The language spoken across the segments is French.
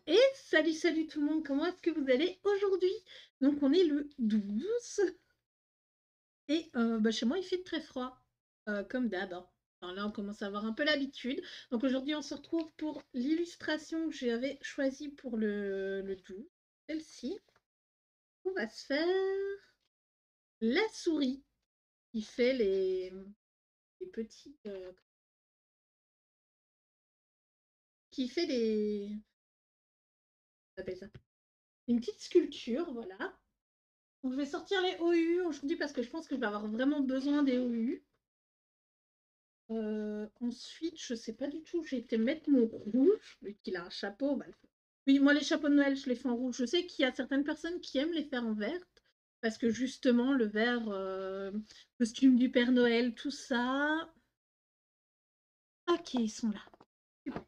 Et salut, salut tout le monde, comment est-ce que vous allez aujourd'hui? Donc on est le 12 et chez moi il fait très froid, comme d'hab, hein. Enfin là on commence à avoir un peu l'habitude. Donc aujourd'hui on se retrouve pour l'illustration que j'avais choisie pour le 12, celle-ci. On va se faire la souris qui fait les petits... qui fait les... on appelle ça une petite sculpture, voilà. Donc je vais sortir les OU aujourd'hui parce que je pense que je vais avoir vraiment besoin des OU. Ensuite, je sais pas du tout, j'ai été mettre mon rouge, vu qu'il a un chapeau. Oui, moi les chapeaux de Noël, je les fais en rouge. Je sais qu'il y a certaines personnes qui aiment les faire en vert, parce que justement, le vert, costume du Père Noël, tout ça. Ok, ils sont là. Super.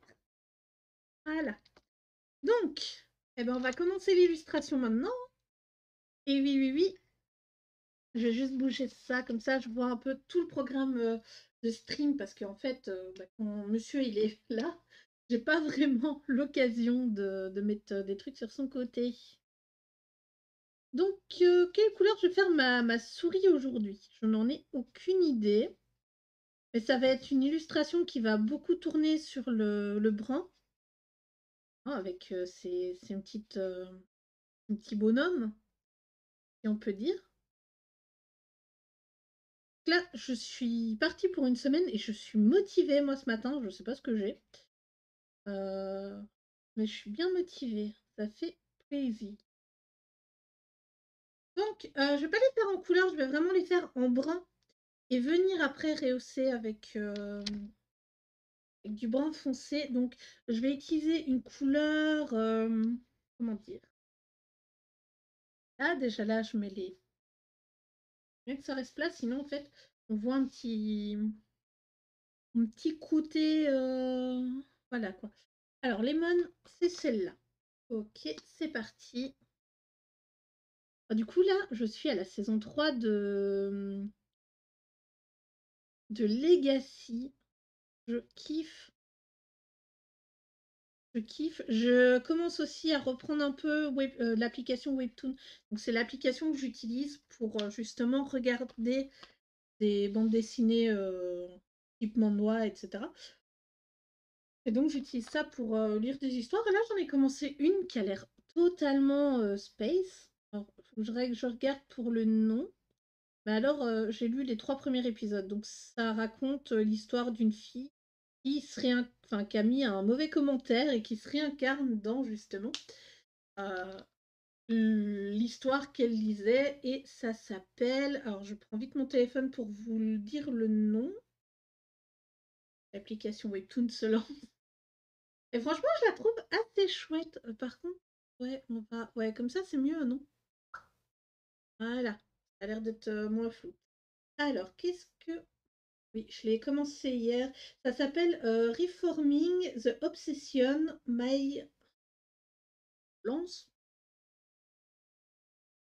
Voilà. Donc, on va commencer l'illustration maintenant. Et oui, oui, oui, je vais juste bouger ça, comme ça je vois un peu tout le programme de stream, parce qu'en fait, quand monsieur il est là, j'ai pas vraiment l'occasion de mettre des trucs sur son côté. Donc, quelle couleur je vais faire ma souris aujourd'hui? Je n'en ai aucune idée. Mais ça va être une illustration qui va beaucoup tourner sur le brun, hein, avec c'est une petite, un petit bonhomme, si on peut dire. Là, je suis partie pour une semaine et je suis motivée, moi, ce matin. Je sais pas ce que j'ai. Mais je suis bien motivée. Ça fait plaisir. Donc, je vais pas les faire en couleur, je vais vraiment les faire en brun. Et venir après rehausser avec du brun foncé. Donc, je vais utiliser une couleur... comment dire? Ah, déjà là, je mets les... Bien que ça reste plat, sinon, en fait, on voit un petit côté... voilà, quoi. Alors, Lemon, c'est celle-là. Ok, c'est parti. Ah, du coup, là, je suis à la saison 3 de Legacy. Je kiffe. Je kiffe. Je commence aussi à reprendre un peu l'application Webtoon. Donc, c'est l'application que j'utilise pour justement regarder des bandes dessinées type manhwa, etc. Et donc, j'utilise ça pour lire des histoires. Et là, j'en ai commencé une qui a l'air totalement space. Alors, faut que je regarde pour le nom. Mais alors, j'ai lu les 3 premiers épisodes. Donc, ça raconte l'histoire d'une fille qui a mis un mauvais commentaire et qui se réincarne dans justement euh, l'histoire qu'elle lisait. Et ça s'appelle. Alors, je prends vite mon téléphone pour vous dire le nom. L'application Webtoon se lance. Et franchement, je la trouve assez chouette. Par contre, ouais, on va. Ouais, comme ça, c'est mieux, non? Voilà. Ça a l'air d'être moins flou. Alors, qu'est-ce que. Oui, je l'ai commencé hier. Ça s'appelle Reforming the Obsession My Lance.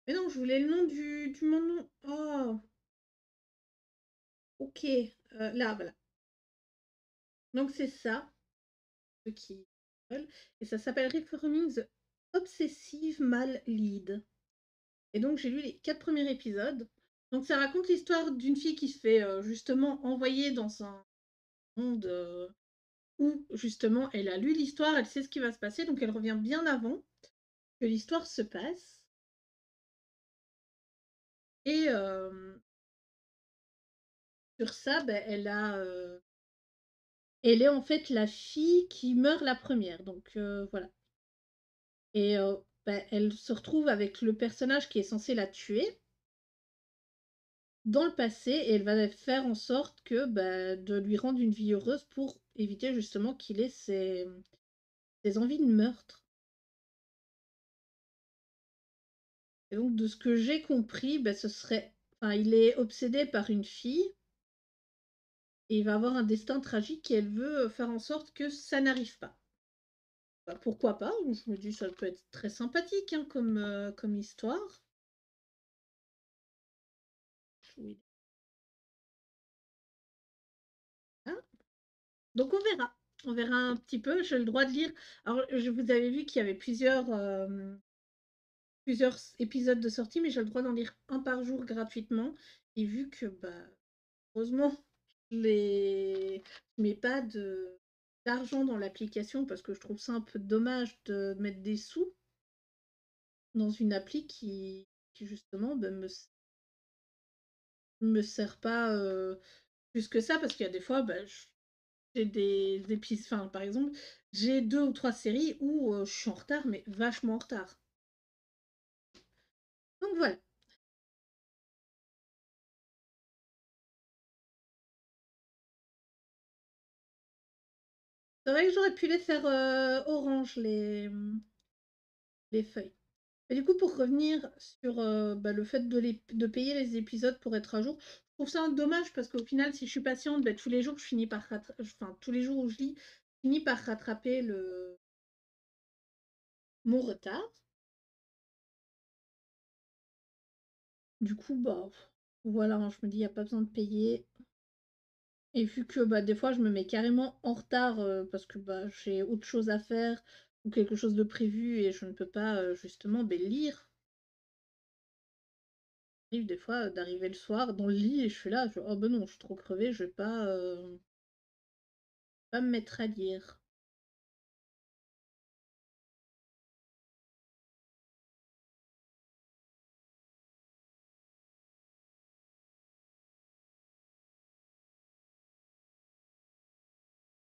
Mais non, je voulais le nom du mon nom. Oh, ok. Là, voilà. Donc c'est ça, ceux qui veulent. Et ça s'appelle Reforming the Obsessive Mal Lead. Et donc j'ai lu les 4 premiers épisodes. Donc ça raconte l'histoire d'une fille qui se fait justement envoyer dans un monde où justement elle a lu l'histoire, elle sait ce qui va se passer, donc elle revient bien avant que l'histoire se passe. Et sur ça, elle est en fait la fille qui meurt la première. Donc voilà. Et elle se retrouve avec le personnage qui est censé la tuer dans le passé et elle va faire en sorte que de lui rendre une vie heureuse pour éviter justement qu'il ait ses envies de meurtre. Et donc de ce que j'ai compris, ce serait... Enfin, il est obsédé par une fille et il va avoir un destin tragique et elle veut faire en sorte que ça n'arrive pas. Pourquoi pas? Je me dis ça peut être très sympathique, hein, comme histoire. Oui. Hein. Donc on verra. On verra un petit peu. J'ai le droit de lire. Alors, je vous avais vu qu'il y avait plusieurs épisodes de sortie, mais j'ai le droit d'en lire un par jour gratuitement. Et vu que, bah, heureusement, je mets pas d'argent dans l'application parce que je trouve ça un peu dommage de mettre des sous dans une appli qui justement, bah, me sert pas plus que ça parce qu'il y a des fois, bah, j'ai des épices, enfin, par exemple, j'ai 2 ou 3 séries où, je suis en retard, mais vachement en retard. Donc voilà. C'est vrai que j'aurais pu les faire, orange les feuilles. Et du coup, pour revenir sur, bah, le fait de payer les épisodes pour être à jour, je trouve ça dommage parce qu'au final, si je suis patiente, bah, tous les jours, je finis par enfin, tous les jours où je lis, je finis par rattraper mon retard. Du coup, bah, voilà, hein, je me dis: «Il y a pas besoin de payer». Et vu que, bah, des fois, je me mets carrément en retard, parce que, bah, j'ai autre chose à faire ou quelque chose de prévu et je ne peux pas, justement, beh, lire. Il arrive des fois, d'arriver le soir dans le lit et je suis là, je: «Oh, ben non, je suis trop crevée, je vais pas me mettre à lire».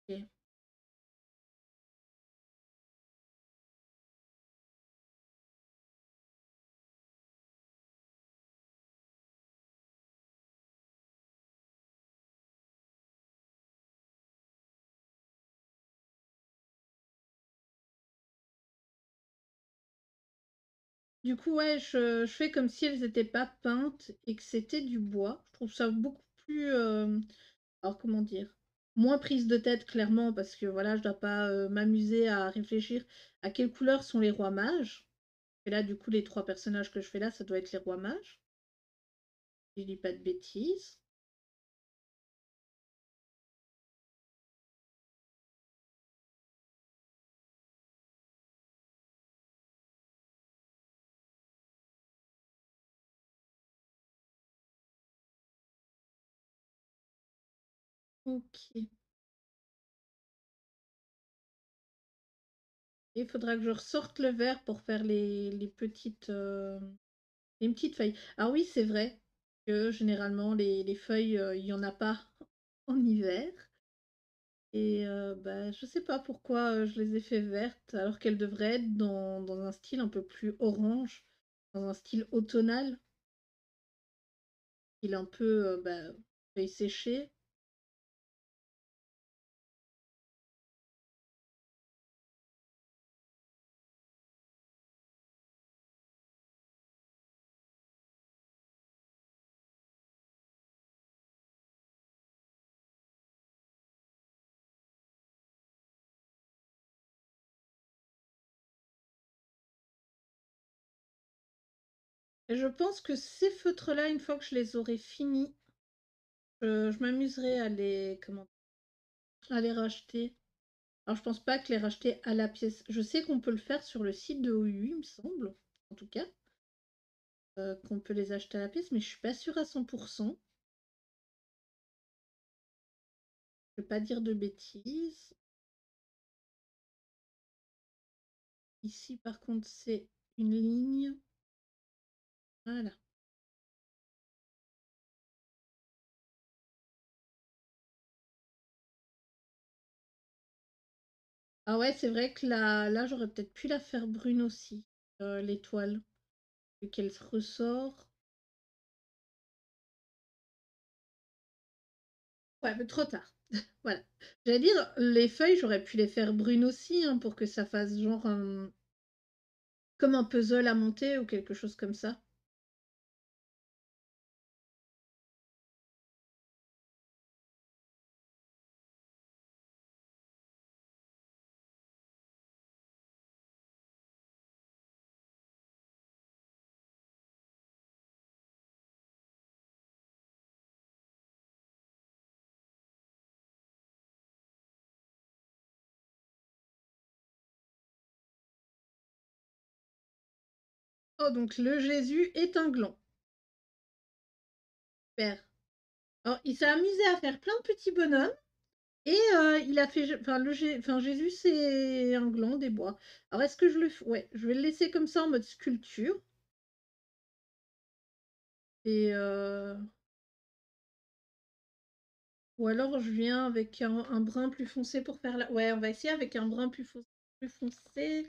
OK. Du coup, ouais, je fais comme si elles étaient pas peintes et que c'était du bois. Je trouve ça beaucoup plus, alors comment dire? Moins prise de tête clairement parce que, voilà, je dois pas, m'amuser à réfléchir à quelles couleurs sont les rois mages. Et là, du coup, les 3 personnages que je fais là, ça doit être les rois mages, si je dis pas de bêtises. OK. Il faudra que je ressorte le verre pour faire les petites feuilles. Ah oui, c'est vrai que généralement les feuilles, il y en a pas en hiver et bah, je sais pas pourquoi, je les ai fait vertes alors qu'elles devraient être dans un style un peu plus orange, dans un style automnal, style un peu, bah, feuilles séchées. Et je pense que ces feutres-là, une fois que je les aurai finis, je m'amuserai à les racheter. Alors je pense pas que les racheter à la pièce. Je sais qu'on peut le faire sur le site de OU, il me semble, en tout cas, qu'on peut les acheter à la pièce, mais je suis pas sûre à 100%. Je vais pas dire de bêtises. Ici, par contre, c'est une ligne. Voilà. Ah ouais, c'est vrai que là j'aurais peut-être pu la faire brune aussi, l'étoile, vu qu'elle se ressort. Ouais, mais trop tard. Voilà. J'allais dire, les feuilles, j'aurais pu les faire brunes aussi, hein, pour que ça fasse genre comme un puzzle à monter ou quelque chose comme ça. Oh, donc le Jésus est un gland. Super. Alors, il s'est amusé à faire plein de petits bonhommes. Et il a fait, enfin Jésus, c'est un gland des bois. Alors, est-ce que je le fais? Ouais, je vais le laisser comme ça en mode sculpture. Et ou alors je viens avec un brun plus foncé pour faire la. Ouais, on va essayer avec un brun plus foncé.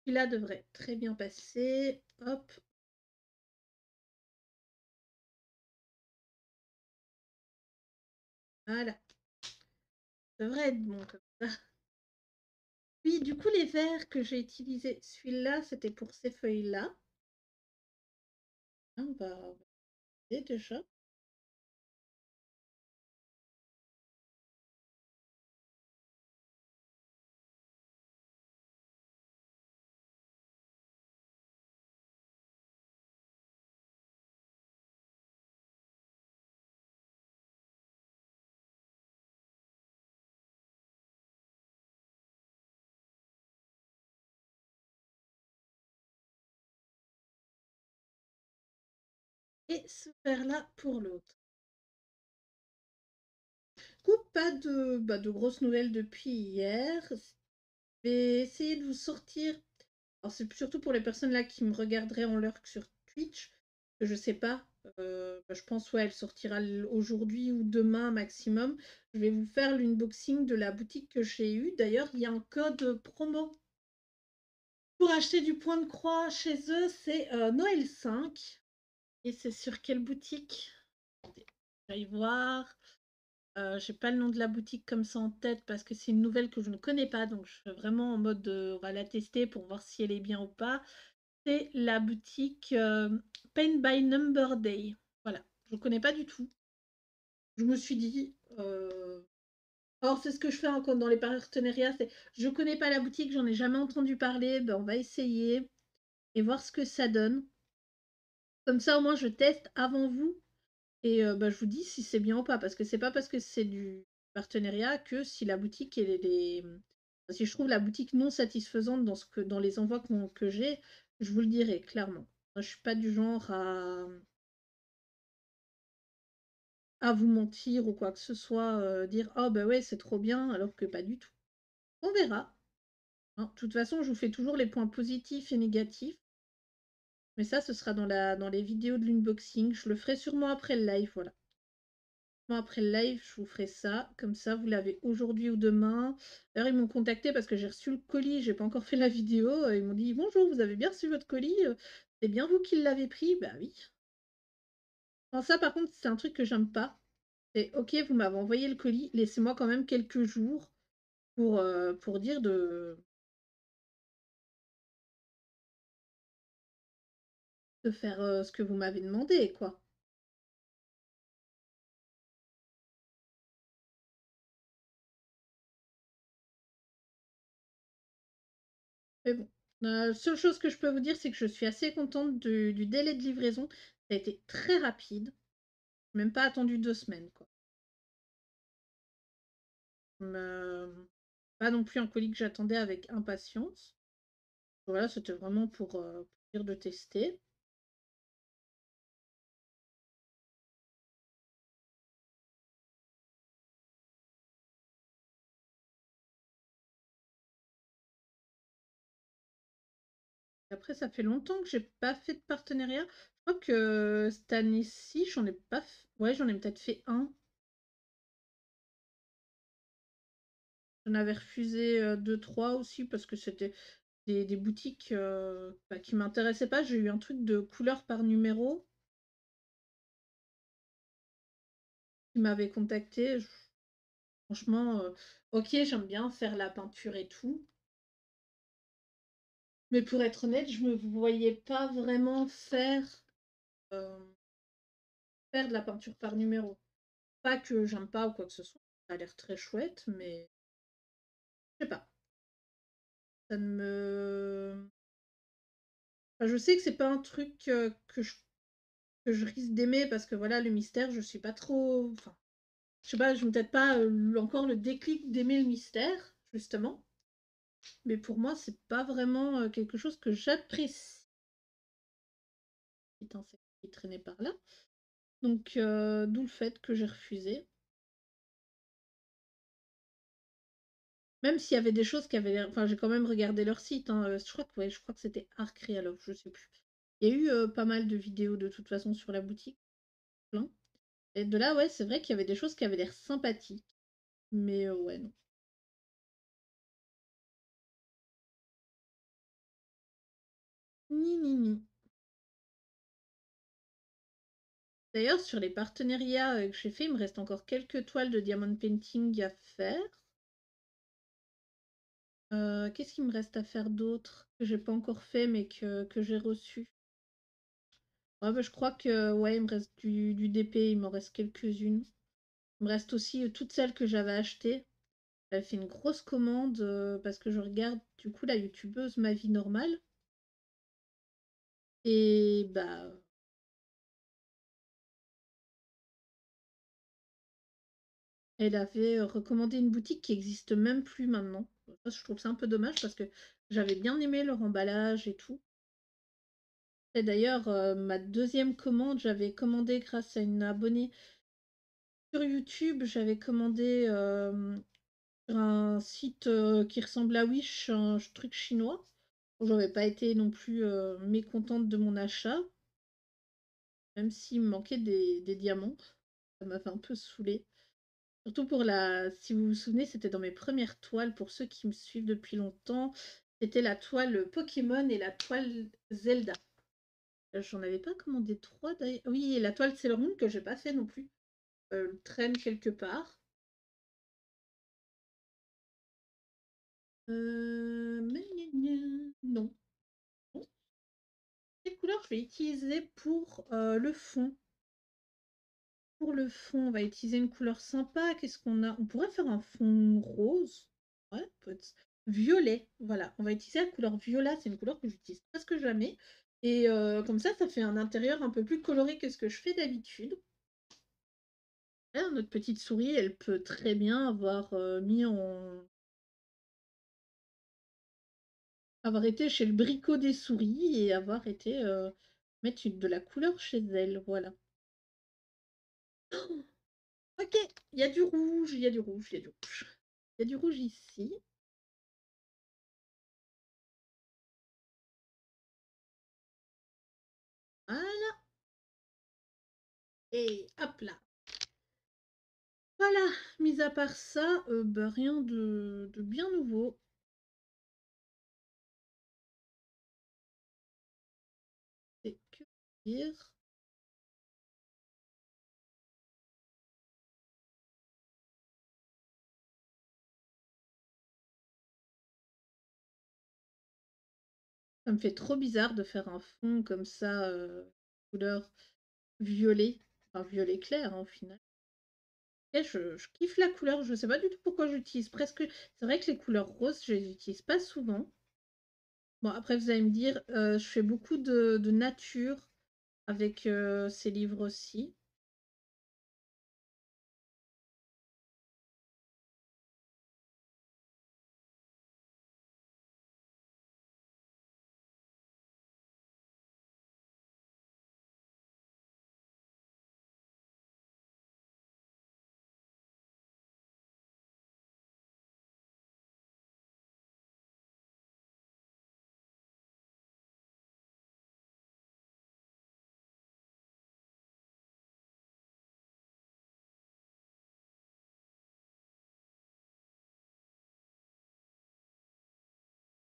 Celui-là devrait très bien passer. Hop. Voilà. Ça devrait être bon comme ça. Oui, du coup, les verres que j'ai utilisés, celui-là, c'était pour ces feuilles-là. Ah, bah, on va déjà. Et ce verre-là pour l'autre. Du coup, pas de grosses nouvelles depuis hier. Je vais essayer de vous sortir. Alors, c'est surtout pour les personnes là qui me regarderaient en lurk sur Twitch, que je sais pas. Je pense, ouais, elle sortira aujourd'hui ou demain maximum. Je vais vous faire l'unboxing de la boutique que j'ai eue. D'ailleurs, il y a un code promo pour acheter du point de croix chez eux. C'est Noël 5. Et c'est sur quelle boutique? J'aille voir. J'ai pas le nom de la boutique comme ça en tête parce que c'est une nouvelle que je ne connais pas, donc je suis vraiment en mode on va la tester pour voir si elle est bien ou pas. C'est la boutique Paint by Number Day. Voilà, je ne connais pas du tout. Je me suis dit, alors c'est ce que je fais encore dans les partenariats, c'est je connais pas la boutique, j'en ai jamais entendu parler, ben on va essayer et voir ce que ça donne. Comme ça au moins je teste avant vous. Et bah, je vous dis si c'est bien ou pas, parce que c'est pas parce que c'est du partenariat que si la boutique si je trouve la boutique non satisfaisante dans les envois que j'ai, je vous le dirai clairement. Moi, je suis pas du genre à vous mentir ou quoi que ce soit, dire oh bah ouais c'est trop bien alors que pas du tout. On verra. Hein. De toute façon, je vous fais toujours les points positifs et négatifs. Mais ça, ce sera dans les vidéos de l'unboxing. Je le ferai sûrement après le live, voilà. Après le live, je vous ferai ça. Comme ça, vous l'avez aujourd'hui ou demain. D'ailleurs, ils m'ont contacté parce que j'ai reçu le colis. J'ai pas encore fait la vidéo. Ils m'ont dit bonjour, vous avez bien reçu votre colis. C'est bien vous qui l'avez pris. Bah oui. Enfin, ça, par contre, c'est un truc que j'aime pas. C'est ok, vous m'avez envoyé le colis. Laissez-moi quand même quelques jours pour dire de faire ce que vous m'avez demandé, quoi. Mais bon. La seule chose que je peux vous dire, c'est que je suis assez contente du délai de livraison. Ça a été très rapide. Même pas attendu 2 semaines, quoi. Pas non plus un colis que j'attendais avec impatience. Voilà, c'était vraiment pour dire de tester. Après, ça fait longtemps que j'ai pas fait de partenariat. Je crois que cette année-ci, j'en ai pas fait. Ouais, j'en ai peut-être fait un. J'en avais refusé 2, 3 aussi parce que c'était des boutiques bah, qui m'intéressaient pas. J'ai eu un truc de couleur par numéro qui m'avait contacté. Franchement, ok, j'aime bien faire la peinture et tout. Mais pour être honnête, je me voyais pas vraiment euh, faire de la peinture par numéro. Pas que j'aime pas ou quoi que ce soit. Ça a l'air très chouette, mais je sais pas. Ça ne me. Enfin, je sais que c'est pas un truc que je risque d'aimer parce que voilà, le mystère, je suis pas trop. Enfin, je sais pas, je n'ai peut-être pas encore le déclic d'aimer le mystère, justement. Mais pour moi, c'est pas vraiment quelque chose que j'apprécie. petit insecte qui traînait par là. Donc, d'où le fait que j'ai refusé. Même s'il y avait des choses qui avaient l'air. Enfin, j'ai quand même regardé leur site. Hein. Je crois que c'était Arc Realoft, je sais plus. Il y a eu pas mal de vidéos de toute façon sur la boutique. Plein. Et de là, ouais, c'est vrai qu'il y avait des choses qui avaient l'air sympathiques. Mais ouais, non. Ni, ni, ni. D'ailleurs, sur les partenariats que j'ai fait, il me reste encore quelques toiles de diamond painting à faire. Qu'est-ce qu'il me reste à faire d'autre que j'ai pas encore fait mais que j'ai reçu? Ouais, bah, je crois que ouais, il me reste du DP, il m'en reste quelques-unes. Il me reste aussi toutes celles que j'avais achetées. J'avais fait une grosse commande parce que je regarde du coup la youtubeuse Ma Vie Normale. Et bah elle avait recommandé une boutique qui existe même plus maintenant. Ça, je trouve ça un peu dommage parce que j'avais bien aimé leur emballage et tout. Et d'ailleurs, ma deuxième commande, j'avais commandé grâce à une abonnée sur YouTube, j'avais commandé sur un site qui ressemble à Wish, un truc chinois. J'avais pas été non plus mécontente de mon achat, même s'il me manquait des diamants. Ça m'avait un peu saoulée. Surtout pour la. Si vous vous souvenez, c'était dans mes premières toiles, pour ceux qui me suivent depuis longtemps. C'était la toile Pokémon et la toile Zelda. J'en avais pas commandé trois d'ailleurs. Oui, et la toile Sailor Moon que j'ai pas fait non plus. Traîne quelque part. Non. Bon. Quelle couleur je vais utiliser pour le fond? Pour le fond, on va utiliser une couleur sympa. Qu'est-ce qu'on a? On pourrait faire un fond rose. Ouais, peut-être. Violet. Voilà, on va utiliser la couleur violet. C'est une couleur que j'utilise presque jamais. Et comme ça fait un intérieur un peu plus coloré que ce que je fais d'habitude. Notre petite souris, elle peut très bien avoir mis en avoir été chez le bricot des souris et avoir été mettre de la couleur chez elle, voilà. Oh, ok, il y a du rouge, il y a du rouge, il y a du rouge. Il y a du rouge ici. Voilà. Et hop là. Voilà, mis à part ça, bah, rien de bien nouveau. Et que dire? Ça me fait trop bizarre de faire un fond comme ça, couleur violet. Enfin, violet clair, hein, au final. Et je kiffe la couleur, je sais pas du tout pourquoi j'utilise presque. C'est vrai que les couleurs roses, je les utilise pas souvent. Bon, après, vous allez me dire, je fais beaucoup de nature avec ces livres aussi.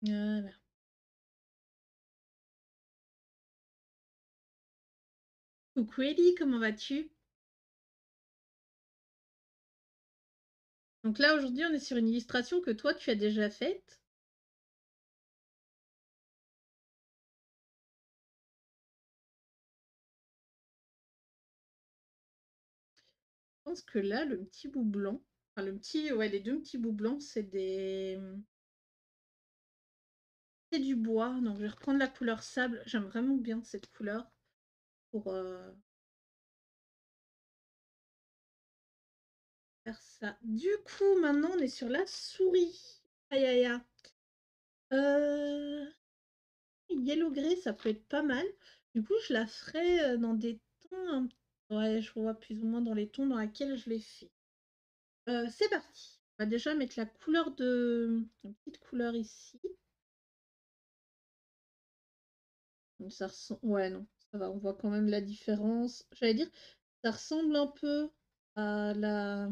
Voilà. Coucou Ellie, comment vas-tu? Donc là, aujourd'hui, on est sur une illustration que toi, tu as déjà faite. Je pense que là, le petit bout blanc, enfin le petit, ouais, les deux petits bouts blancs, c'est du bois. Donc je vais reprendre la couleur sable. J'aime vraiment bien cette couleur pour faire ça. Du coup, maintenant, on est sur la souris. Aïe aïe aïe. Yellow grey, ça peut être pas mal. Du coup, je la ferai dans des tons. Ouais, je vois plus ou moins dans les tons dans lesquels je l'ai fait. C'est parti. On va déjà mettre la couleur de. Une petite couleur ici. Donc ça ressemble. Ouais, non, ça va, on voit quand même la différence. J'allais dire, ça ressemble un peu à la...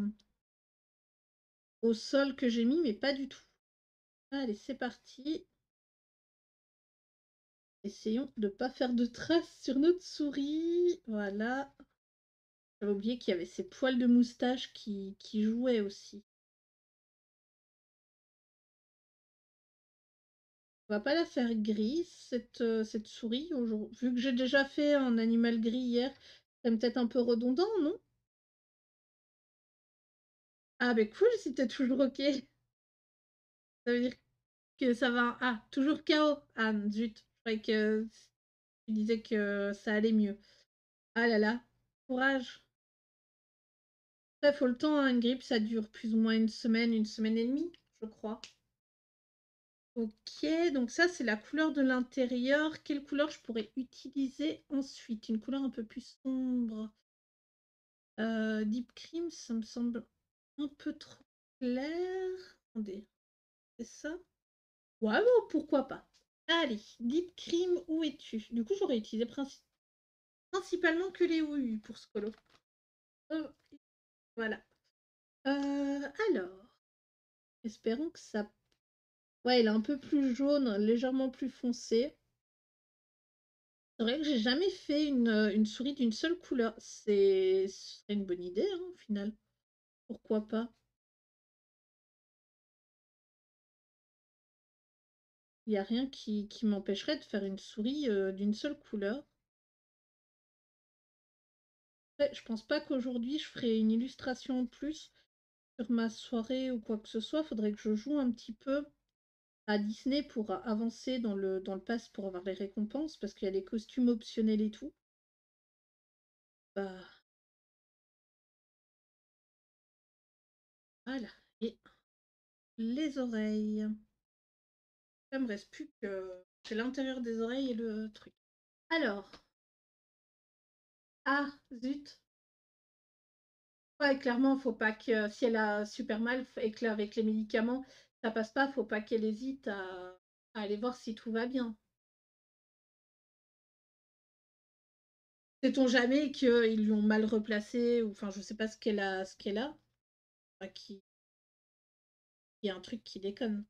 au sol que j'ai mis, mais pas du tout. Allez, c'est parti. Essayons de ne pas faire de traces sur notre souris. Voilà. J'avais oublié qu'il y avait ces poils de moustache qui jouaient aussi. On va pas la faire grise, cette souris. Vu que j'ai déjà fait un animal gris hier, c'est peut-être un peu redondant, non? Ah, ben cool si t'es toujours OK. Ça veut dire que ça va. Ah, toujours KO. Ah, zut. Je croyais que tu disais que ça allait mieux. Ah là là, courage. Il faut le temps, hein, une grippe, ça dure plus ou moins une semaine et demie, je crois. Ok, donc ça c'est la couleur de l'intérieur. Quelle couleur je pourrais utiliser ensuite? Une couleur un peu plus sombre. Deep Cream, ça me semble un peu trop clair. Attendez, c'est ça? Ouais, bon, pourquoi pas. Allez, Deep Cream, où es-tu? Du coup, j'aurais utilisé principalement que les OU pour ce colo. Euh, voilà. Alors, espérons que ça... Ouais, il est un peu plus jaune, légèrement plus foncé. C'est vrai que j'ai jamais fait une souris d'une seule couleur. Ce serait une bonne idée, hein, au final. Pourquoi pas? Il n'y a rien qui m'empêcherait de faire une souris d'une seule couleur. Ouais, je pense pas qu'aujourd'hui je ferai une illustration en plus sur ma soirée ou quoi que ce soit. Faudrait que je joue un petit peu à Disney pour avancer dans le pass pour avoir les récompenses parce qu'il y a les costumes optionnels et tout. Bah, voilà. Et les oreilles. Ça me reste plus que c'est l'intérieur des oreilles et le truc. Alors, ah zut. Ouais, clairement, faut pas que si elle a super mal et que avec les médicaments, ça passe pas, faut pas qu'elle hésite à aller voir si tout va bien. Sait-on jamais qu'ils lui ont mal replacé ou enfin je sais pas ce qu'elle a, enfin, qui y a un truc qui déconne.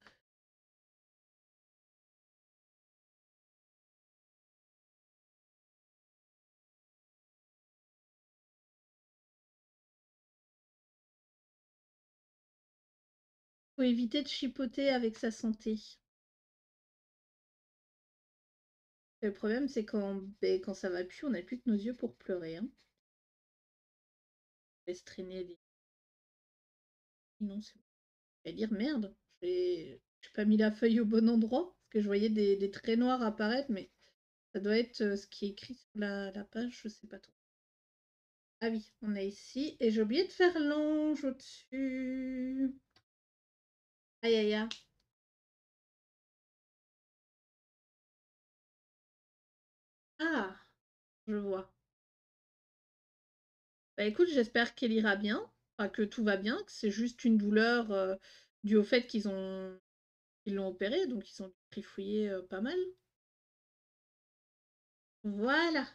Faut éviter de chipoter avec sa santé. Et le problème c'est quand ça va plus, on n'a plus que nos yeux pour pleurer, hein. On laisse traîner des. Non, c'est bon. Je vais dire merde, j'ai pas mis la feuille au bon endroit parce que je voyais des traits noirs apparaître, mais ça doit être ce qui est écrit sur la page, je sais pas trop. Ah oui, on est ici. Et j'ai oublié de faire l'ange au-dessus. Aïe aïe aïe. Ah, je vois. Bah écoute, j'espère qu'elle ira bien. Enfin, que tout va bien, que c'est juste une douleur due au fait qu'ils l'ont opéré, donc ils ont trifouillé pas mal. Voilà.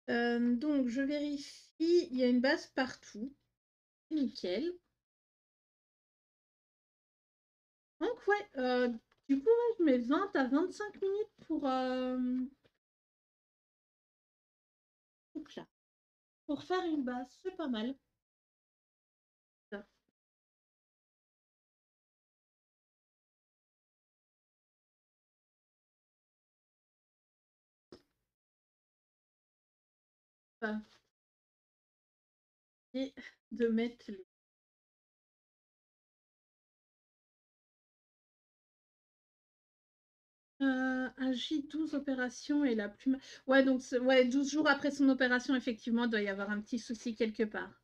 Donc je vérifie, il y a une base partout. Nickel. Donc ouais, du coup, ouais, je mets 20 à 25 minutes donc là, pour faire une base, c'est pas mal. Ça, va et de mettre les... un J12 opération et la plume. Ouais, donc ouais, 12 jours après son opération, effectivement, il doit y avoir un petit souci quelque part.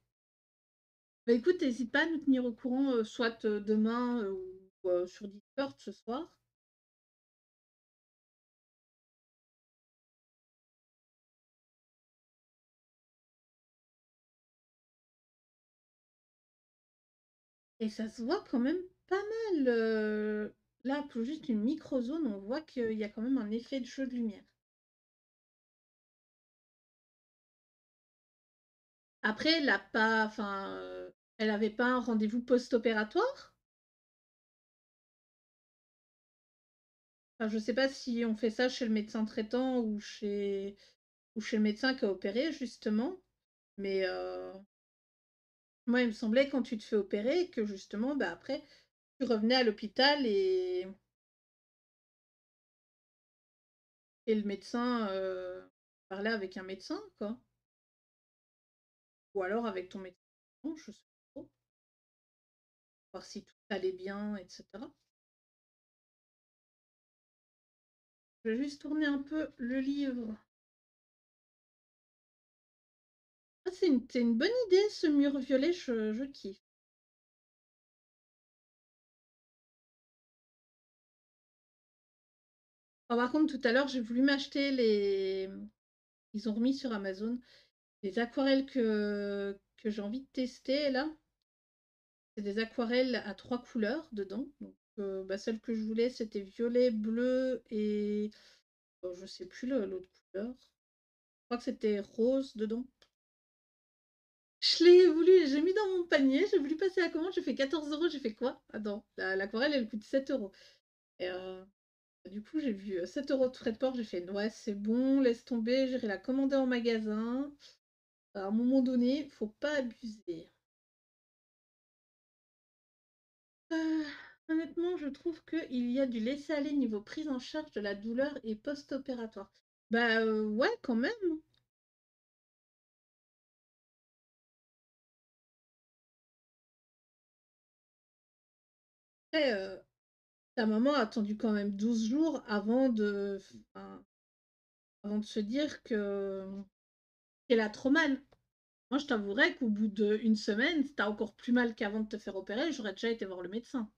Bah écoute, n'hésite pas à nous tenir au courant, soit demain ou sur Discord ce soir. Et ça se voit quand même pas mal. Là, pour juste une micro-zone, on voit qu'il y a quand même un effet de jeu de lumière. Après, elle a pas, enfin, elle avait pas un rendez-vous post-opératoire. Enfin, je sais pas si on fait ça chez le médecin traitant ou chez le médecin qui a opéré, justement. Mais moi, il me semblait quand tu te fais opérer que justement, bah, après, tu revenais à l'hôpital et le médecin parlait avec un médecin, quoi. Ou alors avec ton médecin, je sais pas trop, voir si tout allait bien, etc. Je vais juste tourner un peu le livre. Ah, c'est une bonne idée, ce mur violet, je kiffe. Ah, par contre, tout à l'heure, j'ai voulu m'acheter les... Ils ont remis sur Amazon les aquarelles que j'ai envie de tester, là. C'est des aquarelles à 3 couleurs dedans. Donc, bah, celle que je voulais, c'était violet, bleu et... je sais plus l'autre couleur. Je crois que c'était rose dedans. Je l'ai voulu, j'ai mis dans mon panier, j'ai voulu passer la commande, j'ai fait 14 €, j'ai fait quoi? Attends, l'aquarelle elle coûte 7 €. Et du coup, j'ai vu 7 € de frais de port, j'ai fait ouais, c'est bon, laisse tomber, j'irai la commander en magasin. À un moment donné, faut pas abuser. Euh, Honnêtement, je trouve qu'il y a du laisser-aller niveau prise en charge de la douleur et post-opératoire. Bah ouais, quand même. Après, ta maman a attendu quand même 12 jours enfin, avant de se dire que qu'elle a trop mal. Moi, je t'avouerais qu'au bout d'une semaine, si t'as encore plus mal qu'avant de te faire opérer, j'aurais déjà été voir le médecin.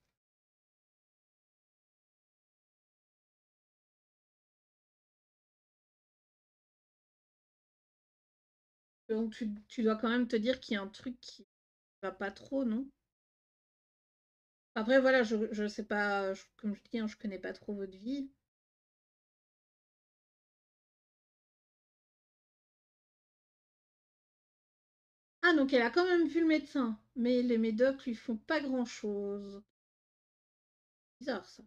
Donc tu dois quand même te dire qu'il y a un truc qui va pas trop, non? Après, voilà, je sais pas, comme je dis, hein, je connais pas trop votre vie. Ah, donc elle a quand même vu le médecin, mais les médocs lui font pas grand-chose. Bizarre ça.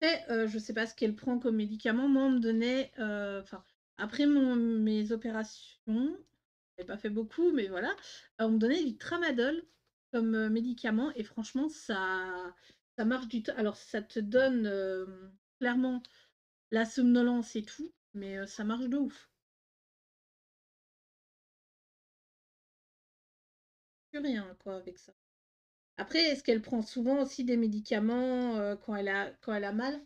Et je sais pas ce qu'elle prend comme médicament. Moi, on me donnait, enfin, après mes opérations, j'ai pas fait beaucoup, mais voilà, on me donnait du tramadol comme médicament, et franchement, ça marche du tout. Alors, ça te donne clairement la somnolence et tout, mais ça marche de ouf. Plus rien, quoi, avec ça. Après, est-ce qu'elle prend souvent aussi des médicaments quand elle a mal?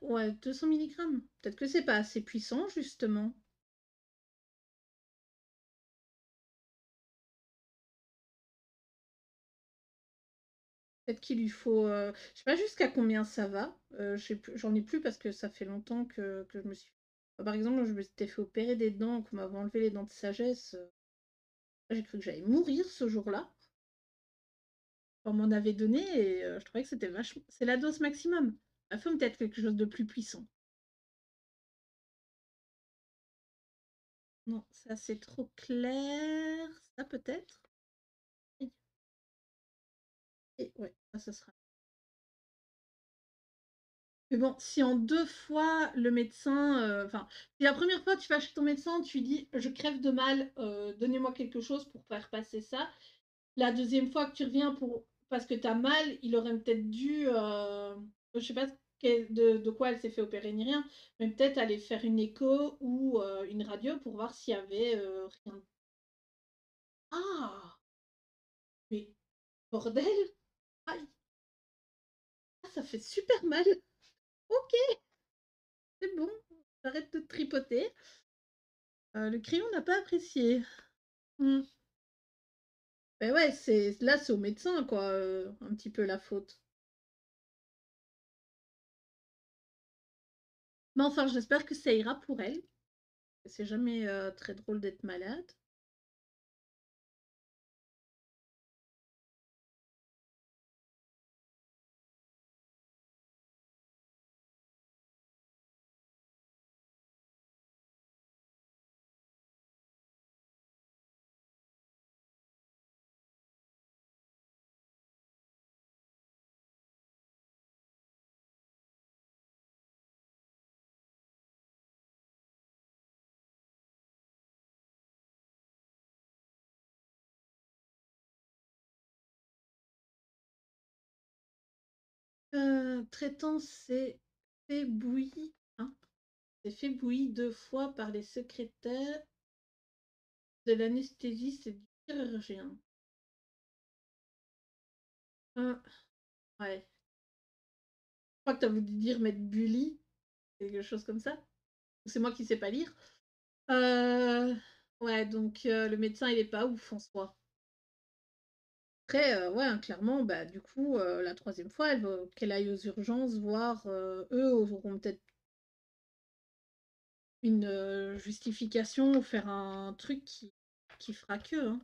Ouais, 200 milligrammes. Peut-être que c'est pas assez puissant, justement. Peut-être qu'il lui faut. Je sais pas jusqu'à combien ça va. J'en ai plus parce que ça fait longtemps que je me suis. Par exemple, je me suis fait opérer des dents, qu'on m'avait enlevé les dents de sagesse. J'ai cru que j'allais mourir ce jour-là. On m'en avait donné et je trouvais que c'était vachement. C'est la dose maximum. Il faut peut-être quelque chose de plus puissant. Non, ça c'est trop clair. Ça peut-être. Et ouais, ça sera. Mais bon, si en 2 fois le médecin, enfin, si la première fois tu vas chez ton médecin, tu lui dis je crève de mal, donnez-moi quelque chose pour faire passer ça. La deuxième fois que tu reviens parce que tu as mal, il aurait peut-être dû, je sais pas de quoi elle s'est fait opérer ni rien, mais peut-être aller faire une écho ou une radio pour voir s'il y avait rien. Ah, mais bordel, aïe, ah, ça fait super mal. Ok, c'est bon, j'arrête de tripoter. Le crayon n'a pas apprécié. Hmm. Ben ouais, c'est au médecin, quoi, un petit peu la faute. Mais enfin, j'espère que ça ira pour elle. C'est jamais très drôle d'être malade. traitant s'est fait bouilli, hein, s'est fait bouilli 2 fois par les secrétaires de l'anesthésiste et du chirurgien. Ah, ouais. Je crois que tu as voulu dire mettre bully, quelque chose comme ça? C'est moi qui sais pas lire. Ouais, donc le médecin, il est pas ouf en soi. Après, ouais, hein, clairement, bah, du coup, la troisième fois, elle va qu'elle aille aux urgences voir, eux auront peut-être une, justification ou faire un truc qui fera que, hein.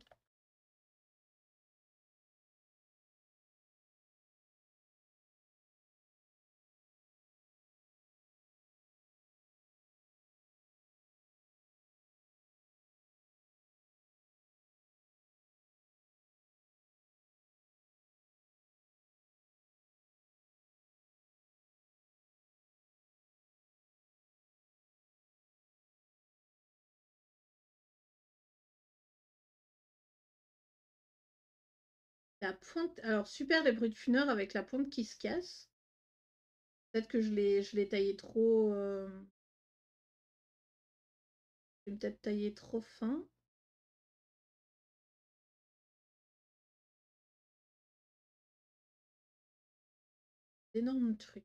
La pointe alors super les bruits de funeur avec la pointe qui se casse. Peut-être que je l'ai taillé trop, je l'ai peut-être taillé trop fin. D'énormes trucs.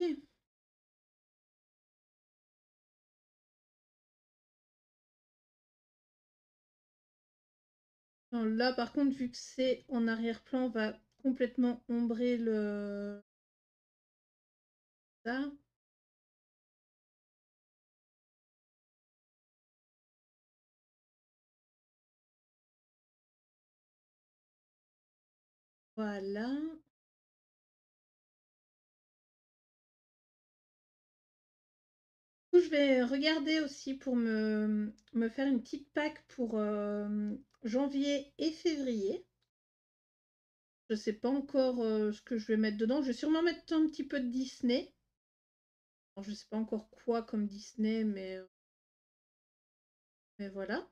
OK. Non, là, par contre, vu que c'est en arrière-plan, on va complètement ombrer le ça. Voilà. Du coup, je vais regarder aussi pour me faire une petite pack pour, janvier et février. Je sais pas encore, ce que je vais mettre dedans. Je vais sûrement mettre un petit peu de Disney. Alors je sais pas encore quoi comme Disney, mais voilà.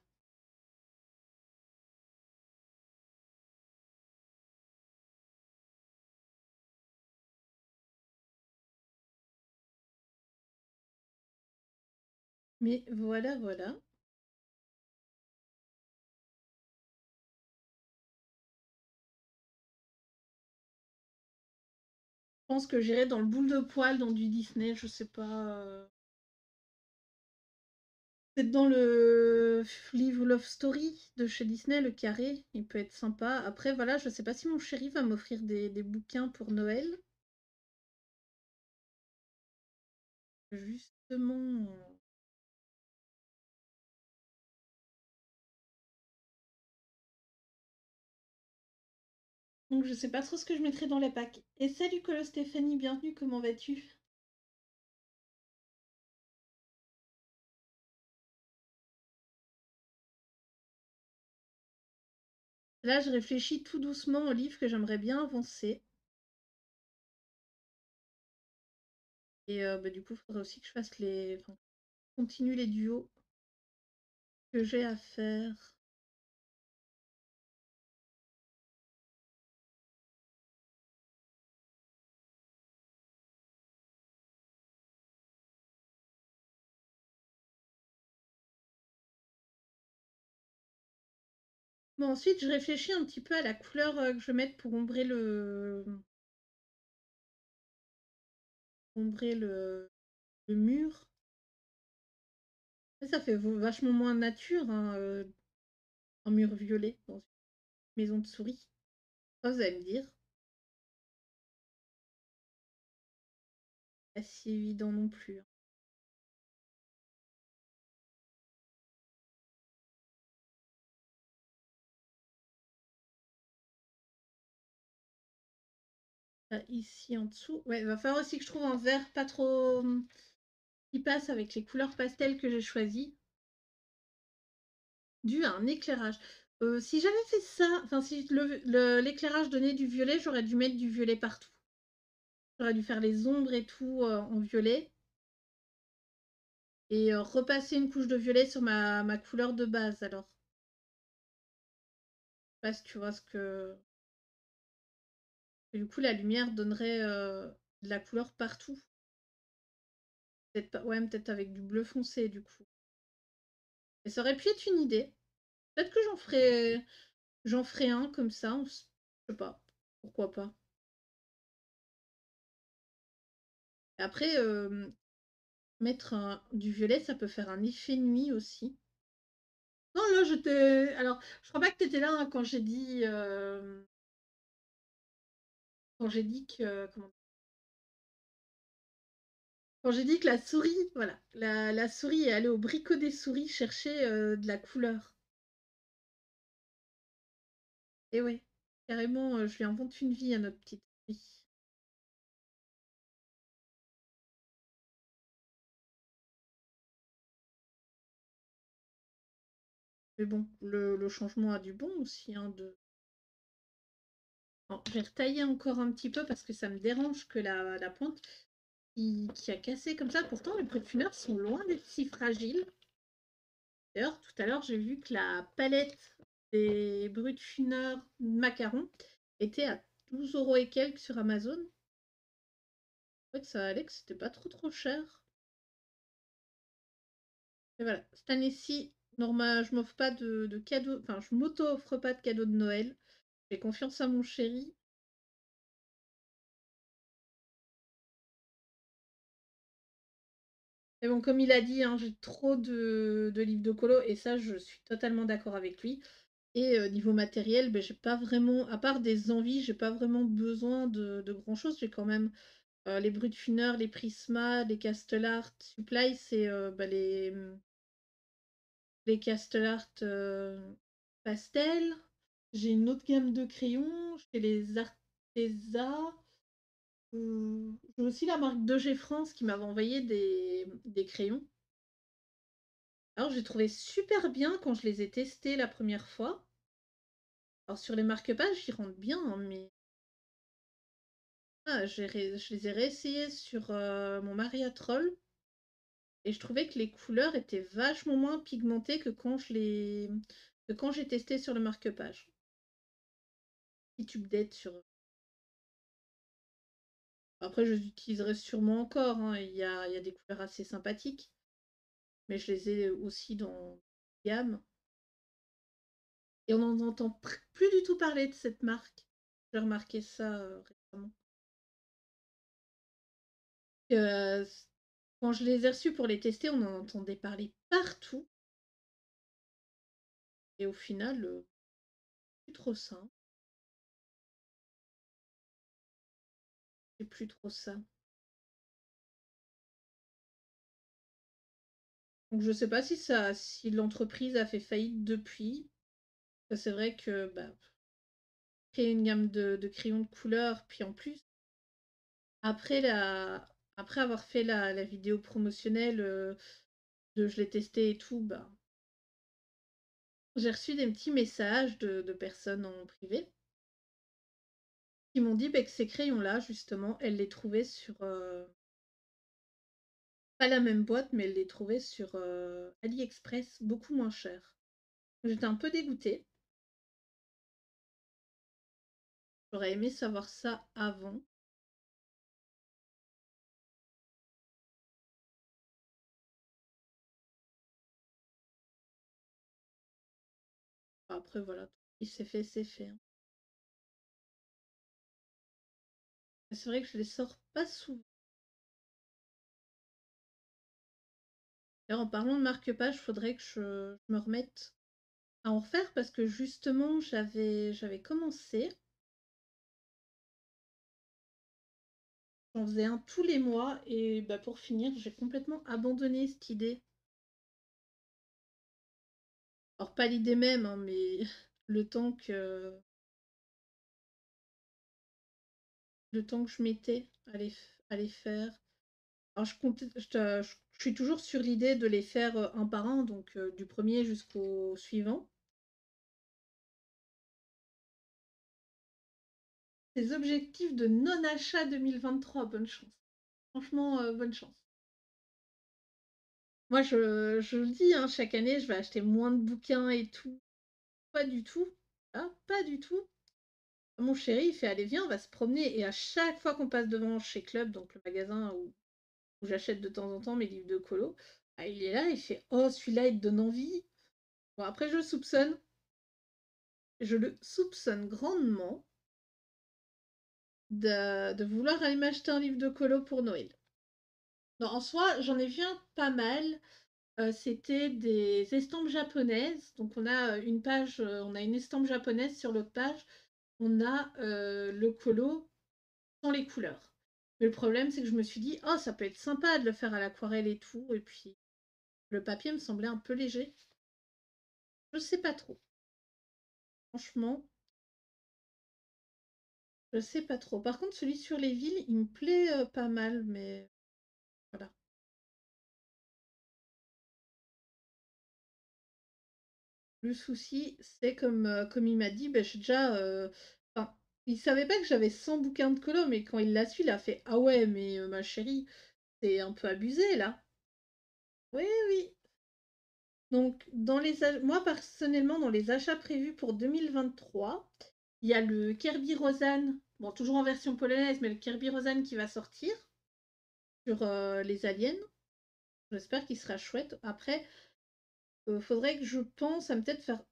Mais voilà, voilà. Je pense que j'irai dans le boule de poil dans du Disney, je sais pas, peut-être dans le Live Love Story de chez Disney, le carré, il peut être sympa. Après, voilà, je sais pas si mon chéri va m'offrir des bouquins pour Noël. Justement. Donc je sais pas trop ce que je mettrai dans les packs. Et salut Colo Stéphanie, bienvenue, comment vas-tu? Là, je réfléchis tout doucement au livre que j'aimerais bien avancer. Et bah, du coup, il faudrait aussi que je fasse enfin, continue les duos que j'ai à faire. Bon, ensuite, je réfléchis un petit peu à la couleur que je vais mettre pour ombrer le mur. Ça fait vachement moins nature, hein, un mur violet dans une maison de souris. Ça, vous allez me dire. Pas si évident non plus, hein. ici en dessous. Ouais, il va falloir aussi que je trouve un vert pas trop qui passe avec les couleurs pastel que j'ai choisies. Dû à un éclairage. Si j'avais fait ça, enfin si l'éclairage donnait du violet, j'aurais dû mettre du violet partout. J'aurais dû faire les ombres et tout en violet. Et repasser une couche de violet sur ma couleur de base alors. Je sais pas si tu vois ce que. Et du coup, la lumière donnerait de la couleur partout. Peut-être pas. Ouais, peut-être avec du bleu foncé du coup. Et ça aurait pu être une idée. Peut-être que j'en ferai un comme ça. Je sais pas. Pourquoi pas. Et après, mettre du violet, ça peut faire un effet nuit aussi. Non, là, j'étais. Alors, je crois pas que t'étais là hein, quand j'ai dit. Quand j'ai dit que. Quand j'ai dit que la souris, voilà, la souris est allée au bricot des souris chercher de la couleur. Et ouais, carrément, je lui invente une vie à notre petite souris. Mais bon, le changement a du bon aussi. Hein, bon, je vais retailler encore un petit peu parce que ça me dérange que la pointe qui a cassé comme ça. Pourtant, les prétuneurs sont loin d'être si fragiles. D'ailleurs, tout à l'heure, j'ai vu que la palette des Brutfuners macarons était à 12 € et quelques sur Amazon. En fait, ça allait que c'était pas trop cher. Et voilà, cette année-ci, normal, je m'offre pas de cadeaux, enfin, je m'auto-offre pas de cadeaux de Noël. J'ai confiance à mon chéri. Et bon, comme il a dit, hein, j'ai trop de livres de colo, et ça, je suis totalement d'accord avec lui. Et niveau matériel, ben, j'ai pas vraiment, à part des envies, j'ai pas vraiment besoin de grand-chose. J'ai quand même les Brutfuners, les Prisma, les Castellart Supply, c'est bah, les Castellart Pastel. J'ai une autre gamme de crayons chez les Arteza. J'ai aussi la marque 2G France qui m'avait envoyé des crayons. Alors j'ai trouvé super bien quand je les ai testés la première fois. Alors sur les marque-pages, ils rentrent bien, hein, mais je les ai réessayés sur mon Maria Troll. Et je trouvais que les couleurs étaient vachement moins pigmentées que quand j'ai testé sur le marque-page. Petit tube d'aide sur. Après, je les utiliserai sûrement encore. Hein. Il y a des couleurs assez sympathiques. Mais je les ai aussi dans gamme. Et on n'en entend plus du tout parler de cette marque. J'ai remarqué ça récemment. Euh, quand je les ai reçus pour les tester, on en entendait parler partout. Et au final, plus trop ça. C'est plus trop ça. Donc je sais pas si l'entreprise a fait faillite depuis. C'est vrai que bah, créer une gamme de crayons de couleur, puis en plus, après après avoir fait la vidéo promotionnelle de je l'ai testé et tout, bah, j'ai reçu des petits messages de personnes en privé qui m'ont dit bah, que ces crayons-là, justement, elles les trouvaient sur pas la même boîte, mais elles les trouvaient sur AliExpress beaucoup moins cher. J'étais un peu dégoûtée. J'aurais aimé savoir ça avant. Après, voilà, il s'est fait, c'est fait. Hein. C'est vrai que je les sors pas souvent. D'ailleurs, en parlant de marque-page, faudrait que je me remette à en refaire parce que justement, j'avais commencé. J'en faisais un tous les mois et bah, pour finir, j'ai complètement abandonné cette idée. Alors, pas l'idée même, hein, mais le temps que le temps que je mettais à les faire. Alors je suis toujours sur l'idée de les faire, un par un, donc du premier jusqu'au suivant. Les objectifs de non-achat 2023, bonne chance. Franchement, bonne chance. Moi, je le dis, hein, chaque année, je vais acheter moins de bouquins et tout. Pas du tout. Ah, pas du tout. Mon chéri, il fait: «Allez, viens, on va se promener» et à chaque fois qu'on passe devant chez Club, donc le magasin où j'achète de temps en temps mes livres de colo, ah, il est là, il fait: «Oh, celui-là, il te donne envie». Bon, après, je le soupçonne grandement de vouloir aller m'acheter un livre de colo pour Noël. Non, en soi, j'en ai vu un pas mal. C'était des estampes japonaises. Donc, on a une page, on a une estampe japonaise sur l'autre page. On a le colo sans les couleurs. Mais le problème, c'est que je me suis dit, oh, ça peut être sympa de le faire à l'aquarelle et tout. Et puis, le papier me semblait un peu léger. Je sais pas trop. Franchement, je sais pas trop. Par contre, celui sur les villes, il me plaît pas mal, mais voilà. Le souci, c'est comme il m'a dit, bah, j'ai déjà. Enfin, il savait pas que j'avais 100 bouquins de colo, mais quand il l'a su, il a fait: «Ah ouais, mais ma chérie, c'est un peu abusé là». Oui, oui. Donc, moi personnellement, dans les achats prévus pour 2023, il y a le Kirby Rosanne, bon, toujours en version polonaise, mais le Kirby Rosanne qui va sortir sur les aliens. J'espère qu'il sera chouette. Après, faudrait que je pense à peut-être faire.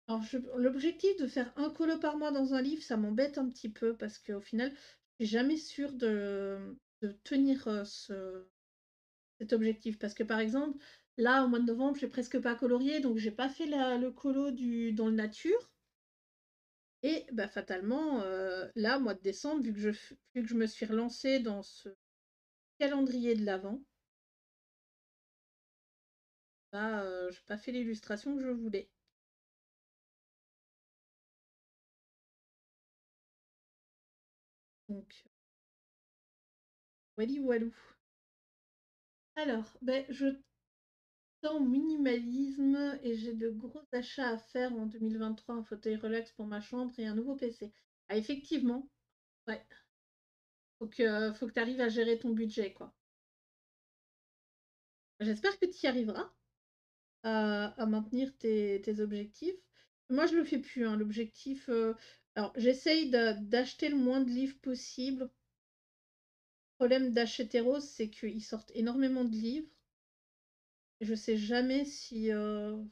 Alors, l'objectif de faire un colo par mois dans un livre, ça m'embête un petit peu parce qu'au final, je suis jamais sûre de tenir cet objectif. Parce que par exemple, là, au mois de novembre, j'ai presque pas colorié, donc j'ai pas fait le colo dans le nature. Et bah, fatalement, là, mois de décembre, vu que je me suis relancée dans ce calendrier de l'Avent, bah, j'ai pas fait l'illustration que je voulais. Donc, wally walou. Alors, ben, je tends au minimalisme et j'ai de gros achats à faire en 2023, un fauteuil relax pour ma chambre et un nouveau PC. Ah, effectivement, ouais, faut que tu arrives à gérer ton budget, quoi. J'espère que tu y arriveras à maintenir tes objectifs. Moi, je le fais plus, hein, l'objectif. Alors, j'essaye d'acheter le moins de livres possible. Le problème d'Acheteros, c'est qu'ils sortent énormément de livres. Et je sais jamais si. Après,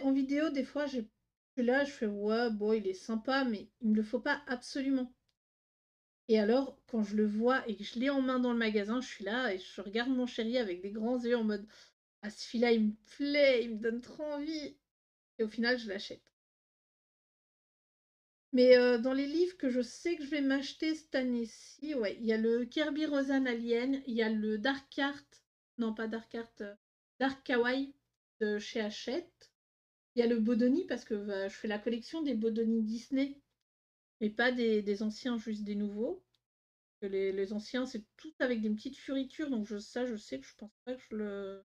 en vidéo, des fois, je suis là, je fais ouais, bon, il est sympa, mais il me le faut pas absolument. Et alors, quand je le vois et que je l'ai en main dans le magasin, je suis là et je regarde mon chéri avec des grands yeux en mode ah, celui-là, il me plaît, il me donne trop envie. Et au final, je l'achète. Mais dans les livres que je sais que je vais m'acheter cette année-ci, ouais, il y a le Kirby Rosanne Alien, il y a le Dark Art, non pas Dark Art, Dark Kawaii de chez Hachette. Il y a le Bodoni parce que je fais la collection des Bodoni Disney, mais pas des anciens, juste des nouveaux. Les anciens, c'est tout avec des petites fioritures, donc ça, je sais que je pense pas que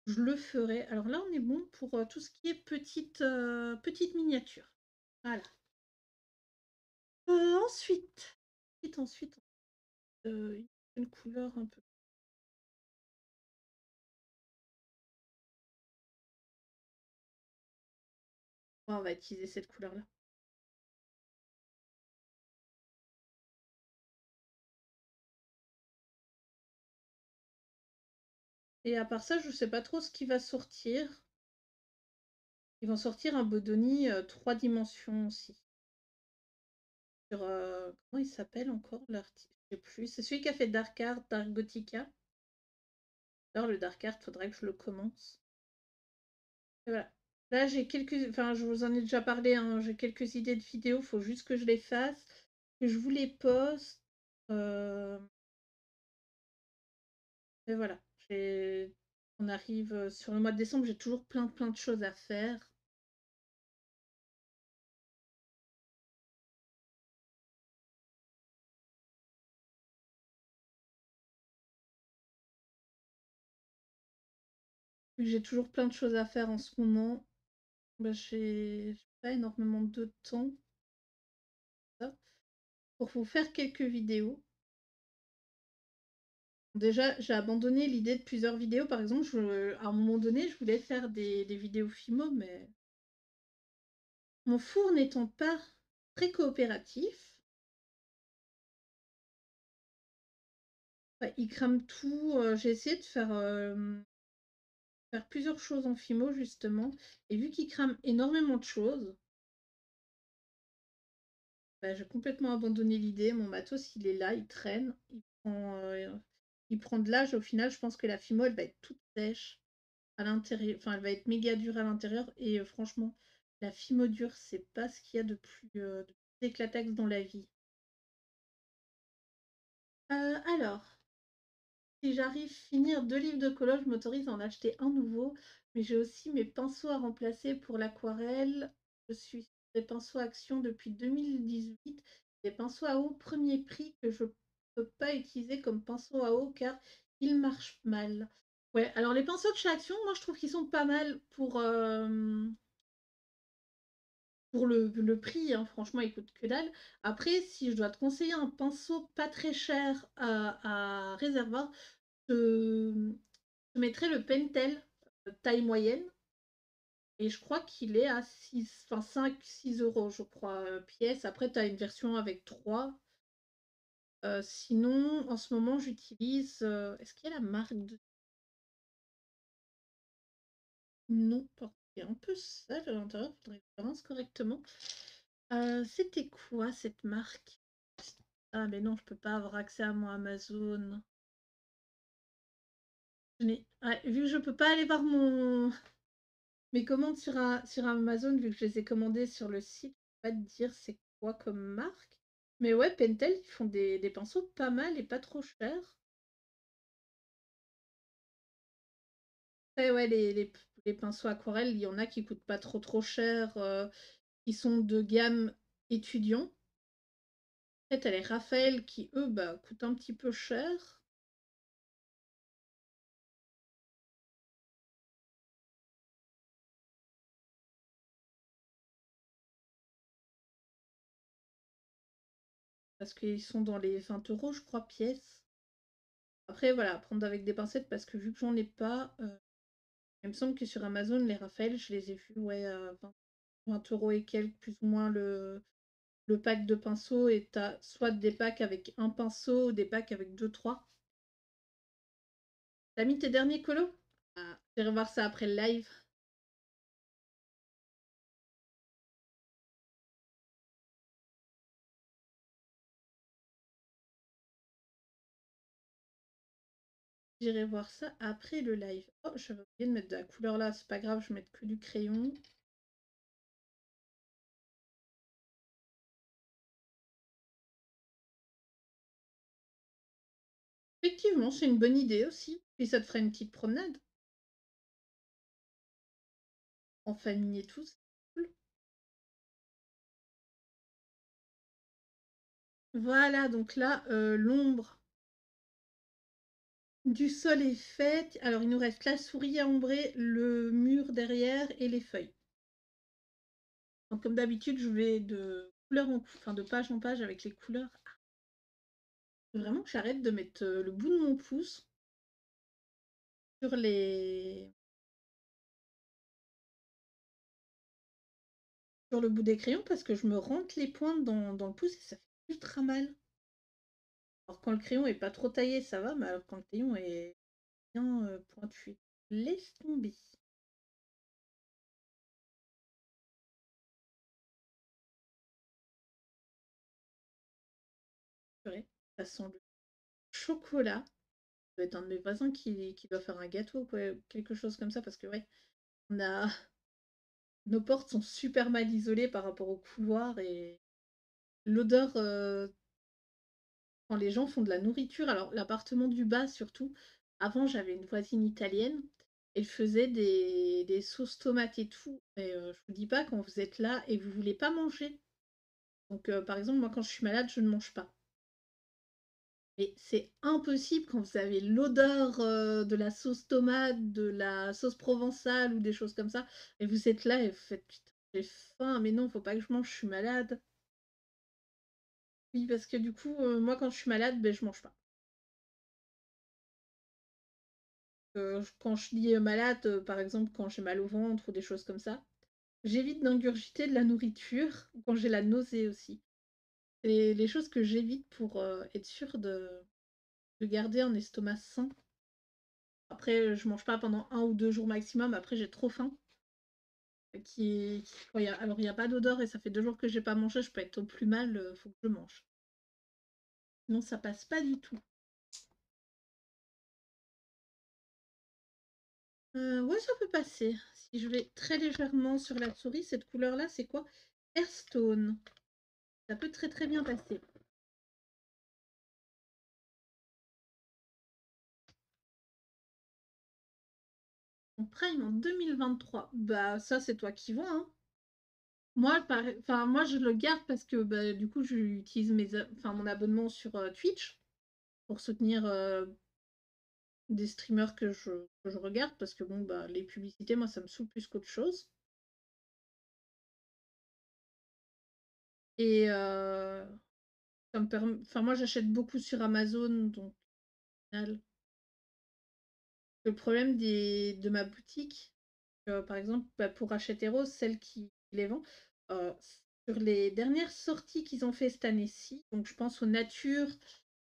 je le ferai. Alors là, on est bon pour tout ce qui est petite miniature. Voilà. Ensuite, une couleur un peu. Ouais, on va utiliser cette couleur-là. Et à part ça, je sais pas trop ce qui va sortir. Ils vont sortir un Bodoni 3 dimensions aussi. Sur, comment il s'appelle encore l'artiste? Je sais plus. C'est celui qui a fait Dark Art, Dark Gothica. Alors le Dark Art, faudrait que je le commence. Et voilà. Là, j'ai quelques. Enfin, je vous en ai déjà parlé, hein, j'ai quelques idées de vidéos, faut juste que je les fasse, que je vous les poste. Euh, Et voilà. On arrive sur le mois de décembre, j'ai toujours plein de choses à faire. vu que j'ai toujours plein de choses à faire en ce moment, bah, j'ai pas énormément de temps ça, pour vous faire quelques vidéos. Déjà, j'ai abandonné l'idée de plusieurs vidéos. Par exemple, à un moment donné, je voulais faire des vidéos Fimo, mais mon four n'étant pas très coopératif, bah, il crame tout. J'ai essayé de faire plusieurs choses en Fimo, justement. Et vu qu'il crame énormément de choses, bah, j'ai complètement abandonné l'idée. Mon matos, il est là, il traîne, il prend de l'âge. Au final, je pense que la Fimo, elle va être toute sèche à l'intérieur. Enfin, elle va être méga dure à l'intérieur. Et franchement, la Fimo dure, c'est pas ce qu'il y a de plus éclataxe dans la vie. Alors, si j'arrive à finir 2 livres de colo, je m'autorise à en acheter un nouveau. Mais j'ai aussi mes pinceaux à remplacer pour l'aquarelle. Je suis sur des pinceaux Action depuis 2018. Des pinceaux à eau premier prix que je peux pas utiliser comme pinceau à eau car ils marchent mal. Ouais, alors les pinceaux de chez Action, moi je trouve qu'ils sont pas mal pour le prix, hein. Franchement, ils coûtent que dalle. Après, si je dois te conseiller un pinceau pas très cher à réservoir, je mettrais le Pentel taille moyenne. Et je crois qu'il est à 6, enfin 5, 6 euros, je crois, pièce. Après, tu as une version avec 3. Sinon, en ce moment, j'utilise. Est-ce qu'il y a la marque de. Non, parce qu'il est un peu sale à l'intérieur, faudrait que je rince correctement. C'était quoi cette marque? Ah, mais non, je peux pas avoir accès à mon Amazon. Ouais, vu que je peux pas aller voir mes commandes sur Amazon, vu que je les ai commandées sur le site, je peux pas te dire c'est quoi comme marque. Mais ouais, Pentel, ils font des pinceaux pas mal et pas trop chers. Après, ouais, les pinceaux aquarelles, il y en a qui coûtent pas trop cher, qui sont de gamme étudiant. Après, t'as les Raphaël qui, eux, bah, coûtent un petit peu cher. Parce qu'ils sont dans les 20 euros, je crois, pièce. Après, voilà, prendre avec des pincettes parce que vu que j'en ai pas, il me semble que sur Amazon, les Raphaël, je les ai vus, ouais, à 20 euros et quelques, plus ou moins le pack de pinceaux. Et t'as soit des packs avec un pinceau ou des packs avec deux, trois. T'as mis tes derniers colos? Ah, je vais revoir ça après le live. J'irai voir ça après le live. Oh, j'avais oublié de mettre de la couleur là, c'est pas grave, je vais mettre que du crayon. Effectivement, c'est une bonne idée aussi. Puis ça te fera une petite promenade. En famille et tout, c'est cool. Voilà, donc là, l'ombre du sol est faite. Alors, il nous reste la souris à ombrer, le mur derrière et les feuilles. Donc, comme d'habitude, je vais de couleur enfin, de page en page avec les couleurs. Faut vraiment que j'arrête de mettre le bout de mon pouce sur sur le bout des crayons parce que je me rentre les pointes dans le pouce et ça fait ultra mal. Alors, quand le crayon est pas trop taillé, ça va, mais alors quand le crayon est bien pointu, laisse tomber. Purée, ça sent le chocolat. Ça doit être un de mes voisins qui doit faire un gâteau, quoi, quelque chose comme ça, parce que ouais, on a nos portes sont super mal isolées par rapport au couloir et l'odeur quand les gens font de la nourriture. Alors l'appartement du bas surtout, avant j'avais une voisine italienne, elle faisait des sauces tomates et tout, et je vous dis pas quand vous êtes là et vous voulez pas manger. Donc par exemple moi quand je suis malade je ne mange pas. Mais c'est impossible quand vous avez l'odeur, de la sauce tomate, de la sauce provençale ou des choses comme ça et vous êtes là et vous faites: «Putain, j'ai faim, mais non, faut pas que je mange, je suis malade». Oui, parce que du coup, moi quand je suis malade, ben je mange pas. Quand je dis, malade, par exemple, quand j'ai mal au ventre ou des choses comme ça, j'évite d'ingurgiter de la nourriture ou quand j'ai la nausée aussi. C'est les choses que j'évite pour, être sûre de garder un estomac sain. Après, je mange pas pendant 1 ou 2 jours maximum, après j'ai trop faim, qui quand il y a pas d'odeur et ça fait 2 jours que j'ai pas mangé, je peux être au plus mal, faut que je mange. Sinon ça passe pas du tout. Ouais, ça peut passer. Si je vais très légèrement sur la souris, cette couleur-là, c'est quoi? Airstone. Ça peut très, très bien passer. En prime en 2023. Bah, ça, c'est toi qui vois, hein. Moi, enfin, moi, je le garde parce que bah, du coup, j'utilise enfin, mon abonnement sur Twitch pour soutenir des streamers que je regarde parce que bon, bah, les publicités, moi, ça me saoule plus qu'autre chose. Et ça me permet... Enfin, moi, j'achète beaucoup sur Amazon, donc au final, le problème de ma boutique, par exemple, bah, pour Hachette celle qui les vend, euh, sur les dernières sorties qu'ils ont fait cette année-ci, donc je pense aux Nature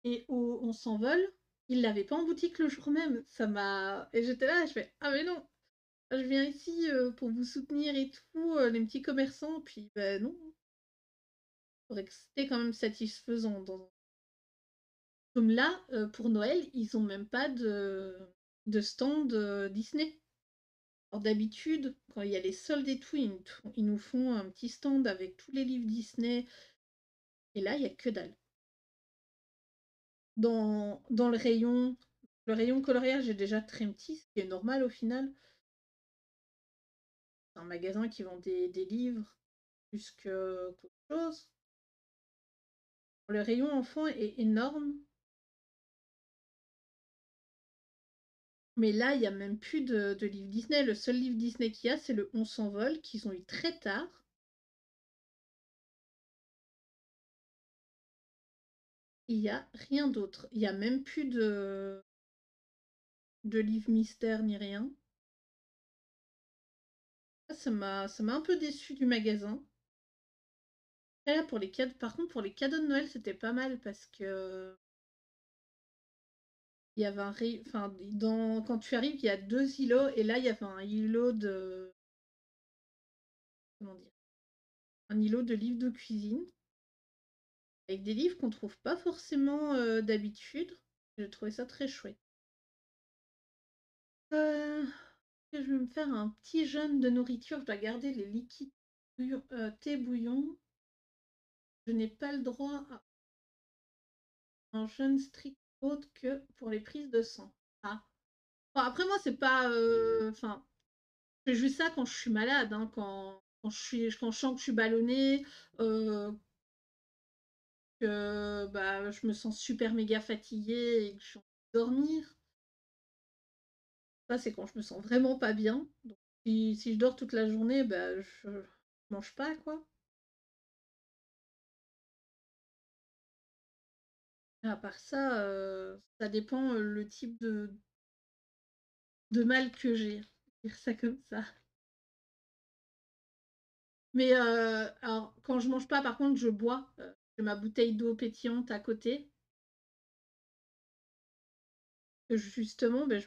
et au On s'envole, ils l'avaient pas en boutique le jour même. Ça m'a... Et j'étais là, je fais, ah mais non, je viens ici pour vous soutenir et tout, les petits commerçants, puis ben non, faudrait que c'était quand même satisfaisant. Comme là, pour Noël, ils ont même pas de stand Disney. Alors d'habitude, quand il y a les soldes et tout, ils nous font un petit stand avec tous les livres Disney. Et là, il n'y a que dalle. Dans le rayon coloriage est déjà très petit, ce qui est normal au final. C'est un magasin qui vend des livres plus qu'autre chose. Le rayon enfant est énorme, mais là, il n'y a même plus de livres Disney. Le seul livre Disney qu'il y a, c'est le On s'envole, qu'ils ont eu très tard. Il n'y a rien d'autre. Il n'y a même plus de livres mystère ni rien. Ça m'a un peu déçu du magasin. Et là, pour les cadeaux, par contre, pour les cadeaux de Noël, c'était pas mal parce que il y avait enfin, quand tu arrives, il y a 2 îlots et là, il y avait un îlot comment dire, un îlot de livres de cuisine avec des livres qu'on trouve pas forcément d'habitude. J'ai trouvé ça très chouette. Euh, je vais me faire un petit jeûne de nourriture. Je dois garder les liquides thé bouillon. Je n'ai pas le droit à un jeûne strict autre que pour les prises de sang. Ah. Bon, après moi c'est pas enfin je fais juste ça quand je suis malade hein, quand je sens que je suis ballonnée que bah je me sens super méga fatiguée et que j'ai envie de dormir. Ça c'est quand je me sens vraiment pas bien. Donc si je dors toute la journée bah je mange pas quoi. À part ça ça dépend le type de mal que j'ai. Dire ça comme ça. Mais alors, quand je mange pas, par contre, je bois. J'ai ma bouteille d'eau pétillante à côté. Que justement, ben,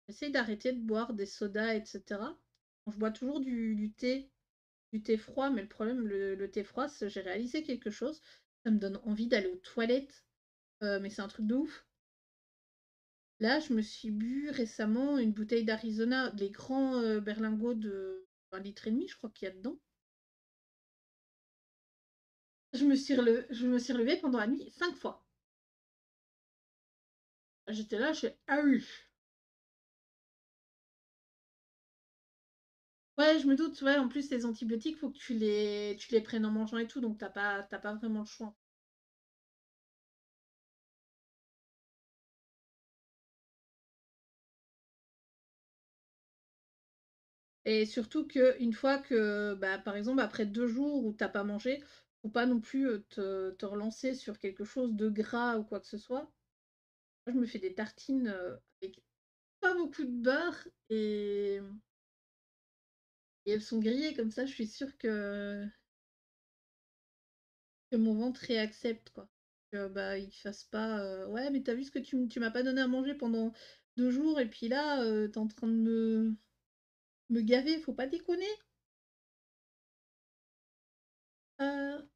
j'essaie d'arrêter de boire des sodas, etc. Je bois toujours du thé froid, mais le problème, le thé froid, j'ai réalisé quelque chose. Ça me donne envie d'aller aux toilettes, mais c'est un truc de ouf. Là, je me suis bu récemment une bouteille d'Arizona, les grands berlingots de 1,5 litre, je crois qu'il y a dedans. Je me suis relevée pendant la nuit 5 fois. J'étais là, je fais ah oui. Ouais, je me doute, ouais, en plus les antibiotiques, faut que tu les prennes en mangeant et tout, donc t'as pas vraiment le choix. Et surtout qu'une fois que, bah, par exemple, après 2 jours où tu as pas mangé, faut pas non plus, te relancer sur quelque chose de gras ou quoi que ce soit. Moi, je me fais des tartines, avec pas beaucoup de beurre et elles sont grillées comme ça, je suis sûre que mon ventre réaccepte, quoi. Que, bah, il fasse pas, «Ouais, mais t'as vu ce que tu m'as pas donné à manger pendant 2 jours et puis là, tu en train de me gaver, faut pas déconner». Heu,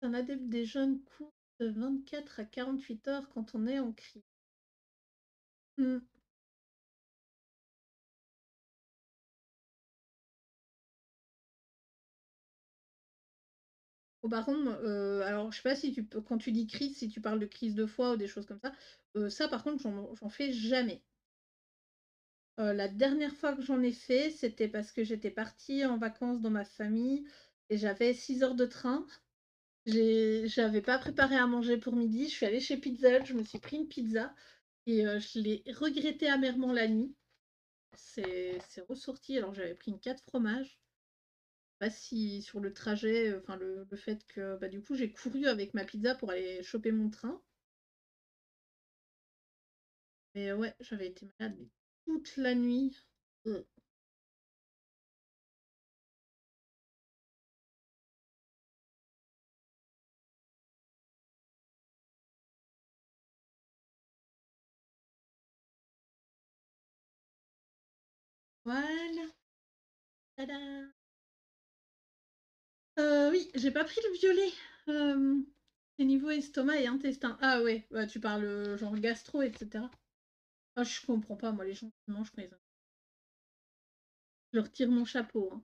Tu as des jeunes courts de 24 à 48 heures quand on est en crise. Mmh. Bon, par contre, alors je sais pas si tu peux quand tu dis crise, si tu parles de crise de foie ou des choses comme ça par contre j'en fais jamais. La dernière fois que j'en ai fait, c'était parce que j'étais partie en vacances dans ma famille et j'avais 6 heures de train. J'avais pas préparé à manger pour midi, je suis allée chez Pizza Hut, je me suis pris une pizza et je l'ai regretté amèrement la nuit. C'est ressorti, alors j'avais pris une 4 fromages. Pas si sur le trajet, enfin le fait que, bah, du coup, j'ai couru avec ma pizza pour aller choper mon train. Mais ouais, j'avais été malade, mais toute la nuit. Mmh. Voilà, tada! Oui, j'ai pas pris le violet. C'est niveau estomac et intestin. Ah ouais, bah, tu parles, genre gastro et cetera? Ah, je comprends pas moi les gens qui mangent quand ils ont je leur tire mon chapeau, hein.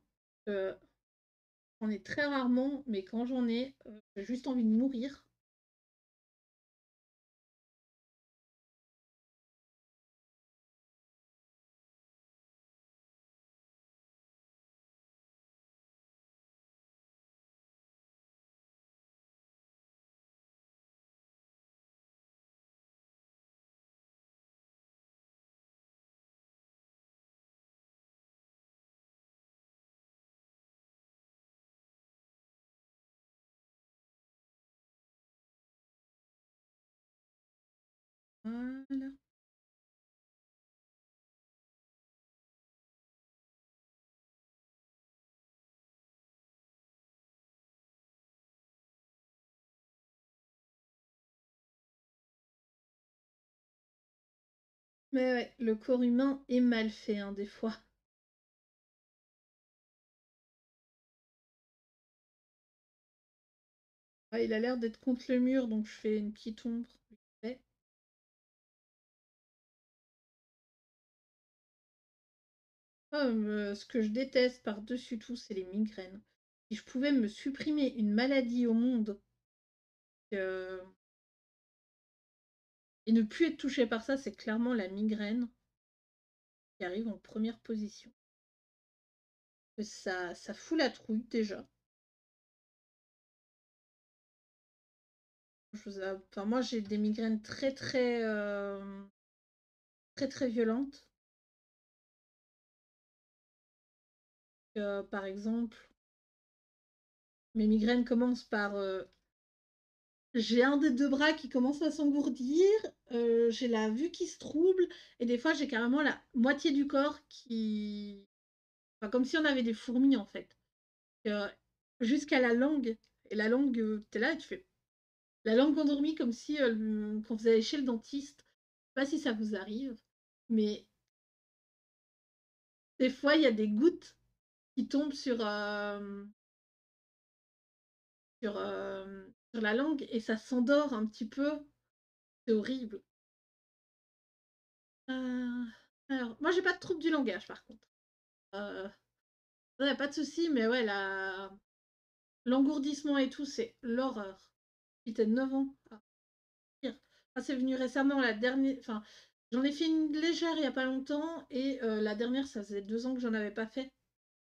J'en ai très rarement, mais quand j'en ai, j'ai juste envie de mourir. Voilà. Mais ouais, le corps humain est mal fait, hein, des fois. Ah, il a l'air d'être contre le mur, donc je fais une petite ombre. Vite fait. Ah, ce que je déteste par-dessus tout, c'est les migraines. Si je pouvais me supprimer une maladie au monde euh, et ne plus être touchée par ça, c'est clairement la migraine qui arrive en première position. Ça fout la trouille déjà. Enfin, moi, j'ai des migraines très très violentes. Par exemple, mes migraines commencent par j'ai un des 2 bras qui commence à s'engourdir, j'ai la vue qui se trouble et des fois j'ai carrément la moitié du corps qui enfin comme si on avait des fourmis en fait. Heu, Jusqu'à la langue et la langue, tu là et tu fais la langue endormie comme si, quand vous allez chez le dentiste. Je sais pas si ça vous arrive, mais des fois il y a des gouttes qui tombent sur la langue et ça s'endort un petit peu. C'est horrible. Heu, alors moi j'ai pas de trouble du langage par contre. Heu, ouais, pas de souci, mais ouais, la l'engourdissement et tout, c'est l'horreur. Puis tu 9 ans. Ah, pire. Ah, c'est venu récemment, la dernière enfin, j'en ai fait une légère il y a pas longtemps et la dernière, ça faisait 2 ans que j'en avais pas fait.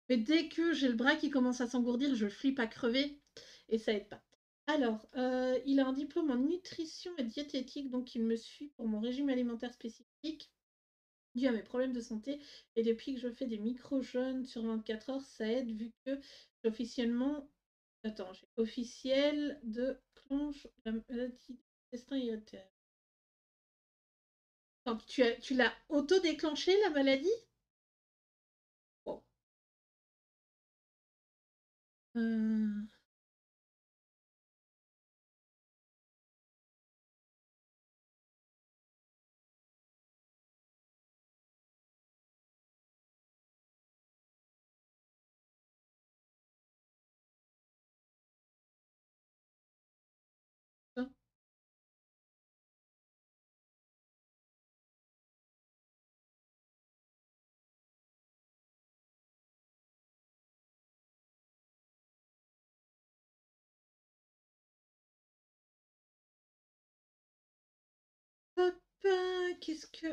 Mais dès que j'ai le bras qui commence à s'engourdir, je flippe à crever et ça aide pas. Alors, il a un diplôme en nutrition et diététique, donc il me suit pour mon régime alimentaire spécifique. dû à mes problèmes de santé. Et depuis que je fais des micro-jeûnes sur 24 heures, ça aide vu que j'ai officiellement. Attends, j'ai officiel de clenche la maladie du intestin irritable. Attends, tu l'as auto-déclenché la maladie? Bon. Euh, Papa, qu'est-ce que.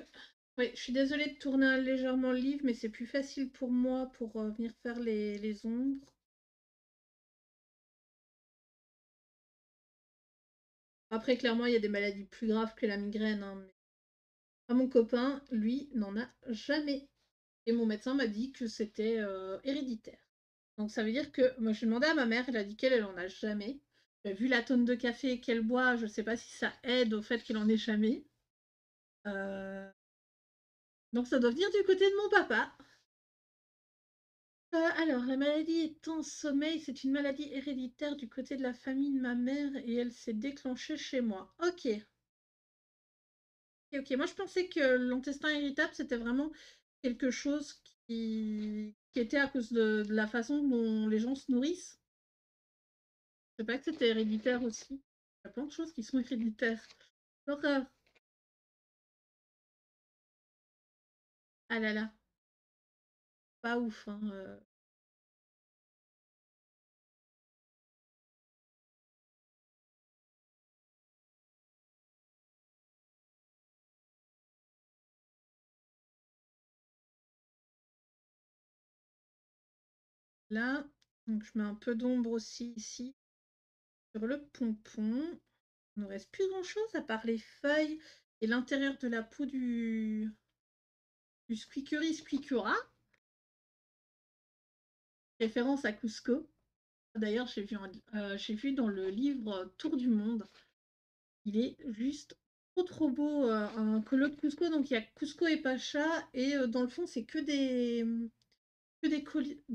Oui, je suis désolée de tourner légèrement le livre, mais c'est plus facile pour moi pour venir faire les ombres. Après, clairement, il y a des maladies plus graves que la migraine, hein, mais mon copain, lui, n'en a jamais. Et mon médecin m'a dit que c'était héréditaire. Donc ça veut dire que moi j'ai demandé à ma mère, elle a dit qu'elle en a jamais. Vu la tonne de café qu'elle boit, je sais pas si ça aide au fait qu'elle en ait jamais. Donc ça doit venir du côté de mon papa. Alors, la maladie étant sommeil, c'est une maladie héréditaire du côté de la famille de ma mère et elle s'est déclenchée chez moi. Ok. Ok. Moi je pensais que l'intestin irritable c'était vraiment quelque chose qui était à cause de la façon dont les gens se nourrissent. Je sais pas que c'était héréditaire aussi. Il y a plein de choses qui sont héréditaires. L'horreur. Ah là là, pas ouf, hein. Là, donc je mets un peu d'ombre aussi ici sur le pompon. Il ne reste plus grand-chose à part les feuilles et l'intérieur de la peau du Squeakery Squeakura. Référence à Cusco. D'ailleurs, j'ai vu dans le livre Tour du Monde. Il est juste trop beau, un colo de Cusco. Donc il y a Cusco et Pacha et dans le fond c'est que des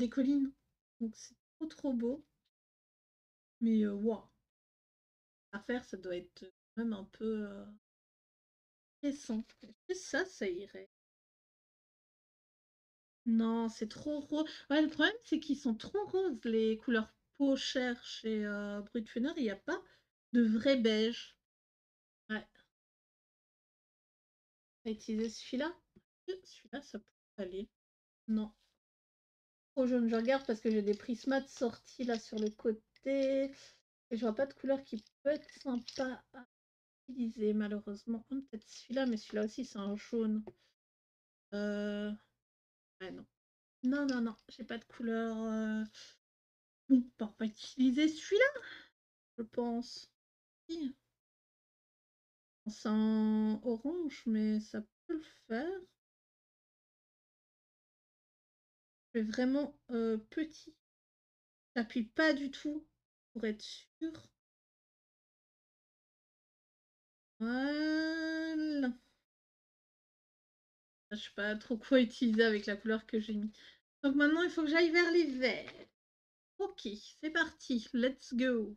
collines. Donc c'est trop beau. Mais waouh, à faire ça doit être même un peu récent. Est-ce que ça irait? Non, c'est trop rose. Ouais, le problème c'est qu'ils sont trop roses les couleurs peau chair chez Brutfuner. Il n'y a pas de vrai beige. Ouais, on va utiliser celui-là. Celui-là ça pourrait aller. Non. Trop jaune, je regarde parce que j'ai des prismates sortis là sur le côté. Et je vois pas de couleur qui peut être sympa à utiliser malheureusement. Peut-être celui-là, mais celui-là aussi c'est un jaune. Ouais, non. Non, non, non, j'ai pas de couleur. Bon, bah, on va utiliser celui-là, je pense. Si. C'est un orange, mais ça peut le faire. Je vais vraiment petit. J'appuie pas du tout pour être sûr. Voilà. Je sais pas trop quoi utiliser avec la couleur que j'ai mis. Donc maintenant, il faut que j'aille vers les verts. Ok, c'est parti. Let's go.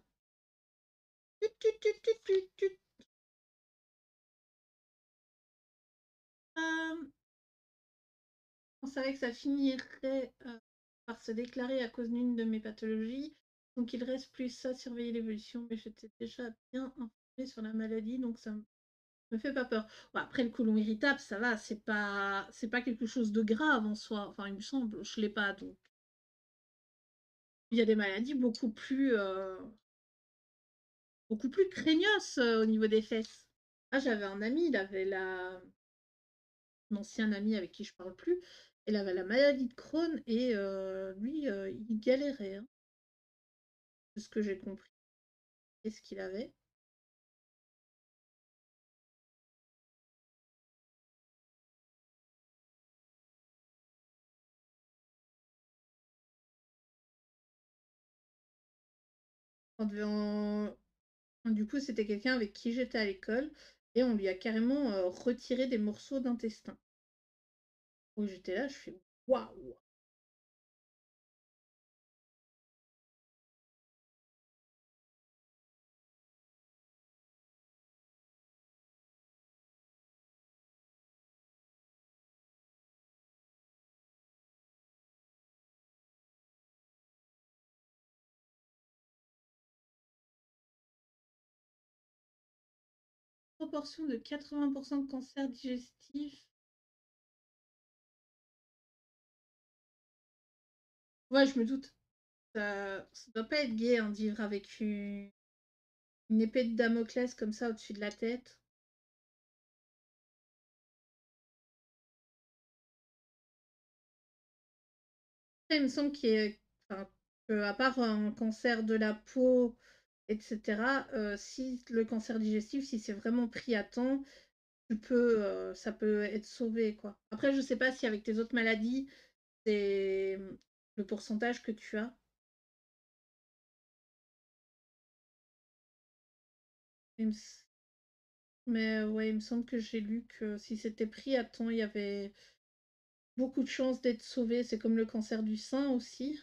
Tut, tut, tut, tut, tut, tut. On savait que ça finirait par se déclarer à cause d'une de mes pathologies. Donc il reste plus à surveiller l'évolution. Mais j'étais déjà bien informée sur la maladie, donc ça me fait pas peur. Bon, après le côlon irritable, ça va, c'est pas quelque chose de grave en soi. Enfin, il me semble, je l'ai pas donc. Il y a des maladies beaucoup plus craignos au niveau des fesses. Ah, j'avais un ami, il avait un ancien ami avec qui je parle plus, il avait la maladie de Crohn et lui, il galérait, hein, de ce que j'ai compris. Qu'est-ce qu'il avait? On devait Du coup, c'était quelqu'un avec qui j'étais à l'école et on lui a carrément retiré des morceaux d'intestin. Où j'étais là, je fais waouh! Proportion de 80% de cancer digestif. Ouais, je me doute. Ça doit pas être gai hein, de vivre avec une épée de Damoclès comme ça au-dessus de la tête. Il me semble enfin, à part un cancer de la peau, etc., si le cancer digestif, si c'est vraiment pris à temps, ça peut être sauvé, quoi. Après, je sais pas si avec tes autres maladies, c'est le pourcentage que tu as. Mais ouais, il me semble que j'ai lu que si c'était pris à temps, il y avait beaucoup de chances d'être sauvé. C'est comme le cancer du sein aussi.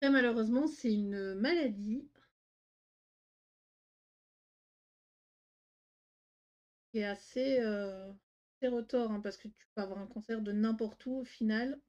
Et malheureusement, c'est une maladie qui est assez retors, hein, parce que tu peux avoir un cancer de n'importe où au final.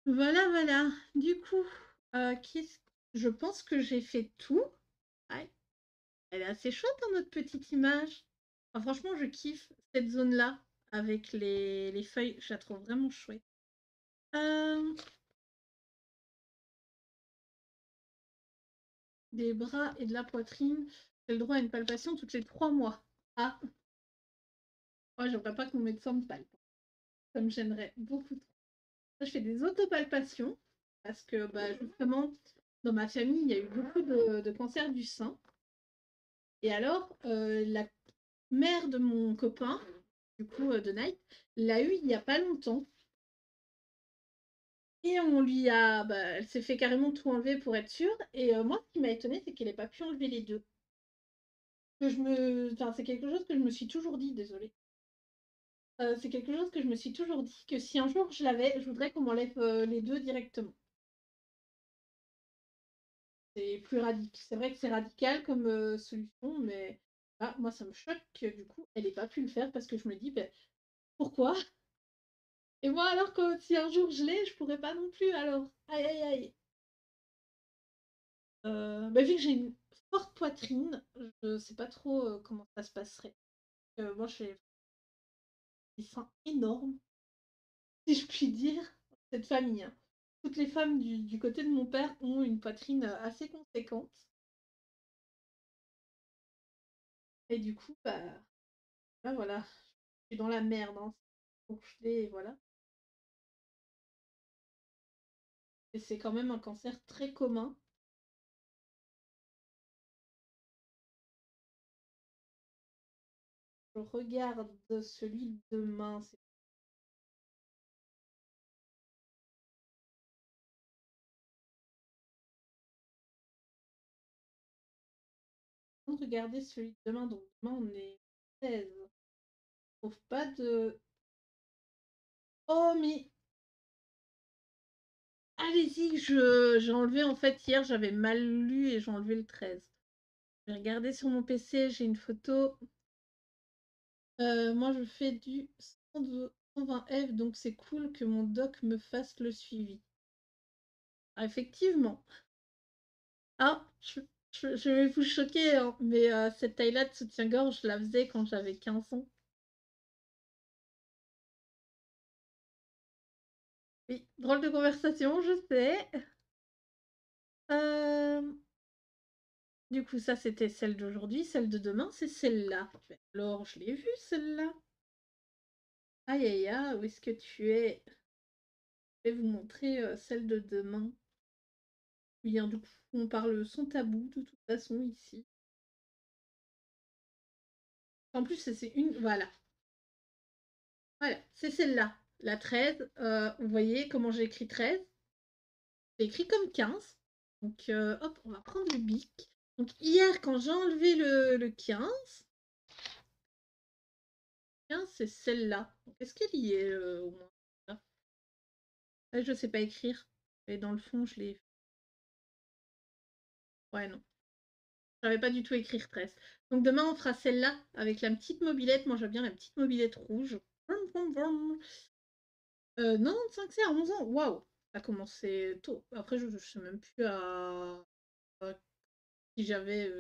Voilà, voilà. Du coup, je pense que j'ai fait tout. Ouais, elle est assez chouette dans notre petite image. Enfin, franchement, je kiffe cette zone-là avec les feuilles. Je la trouve vraiment chouette. Euh, des bras et de la poitrine. J'ai le droit à une palpation toutes les 3 mois. Ah, moi, j'aimerais pas que mon médecin me palpe. Ça me gênerait beaucoup trop. Je fais des autopalpations parce que bah, justement, dans ma famille, il y a eu beaucoup de cancers du sein. Et alors, la mère de mon copain, du coup de Night, l'a eu il y a pas longtemps. Et elle s'est fait carrément tout enlever pour être sûre. Et moi, ce qui m'a étonnée, c'est qu'elle n'ait pas pu enlever les deux. Enfin, c'est quelque chose que je me suis toujours dit, désolée. C'est quelque chose que je me suis toujours dit que si un jour je l'avais, je voudrais qu'on m'enlève les deux directement. C'est plus radical. C'est vrai que c'est radical comme solution, mais moi ça me choque que du coup elle n'ait pas pu le faire parce que je me dis ben, pourquoi? Et moi alors que si un jour je l'ai, je pourrais pas non plus alors. Aïe aïe aïe. Vu que j'ai une forte poitrine, je sais pas trop comment ça se passerait. Moi j'ai des seins énormes, si je puis dire, cette famille, hein. Toutes les femmes du côté de mon père ont une poitrine assez conséquente. Et du coup, bah. Là, voilà, je suis dans la merde, hein. Donc voilà. Et c'est quand même un cancer très commun. Je regarde celui de demain. Regarder celui de demain. Donc demain, on est 16. Je trouve pas de... Oh, mais... Allez-y, j'ai enlevé en fait hier, j'avais mal lu et j'ai enlevé le 13. J'ai regardé sur mon PC, j'ai une photo. Moi, je fais du 120F, donc c'est cool que mon doc me fasse le suivi. Ah, effectivement. Ah, je vais vous choquer, hein, mais cette taille-là de soutien-gorge, je la faisais quand j'avais 15 ans. Oui, drôle de conversation, je sais. Du coup, ça, c'était celle d'aujourd'hui. Celle de demain, c'est celle-là. Alors, je l'ai vue, celle-là. Aïe, aïe, aïe, où est-ce que tu es? Je vais vous montrer celle de demain. Oui, hein, du coup, on parle sans tabou, de toute façon, ici. En plus, c'est une... Voilà. Voilà, c'est celle-là. La 13. Vous voyez comment j'ai écrit 13? C'est écrit comme 15. Donc, hop, on va prendre le bic. Donc, hier, quand j'ai enlevé le 15, c'est celle-là. Est-ce qu'elle y est au moins là? Je sais pas écrire. Et dans le fond, je l'ai... Ouais, non. Je savais pas du tout écrire 13. Donc demain, on fera celle-là avec la petite mobilette. Moi, j'aime bien la petite mobilette rouge. Non, 5 c'est à 11 ans. Waouh! Ça a commencé tôt. Après, je sais même plus si j'avais...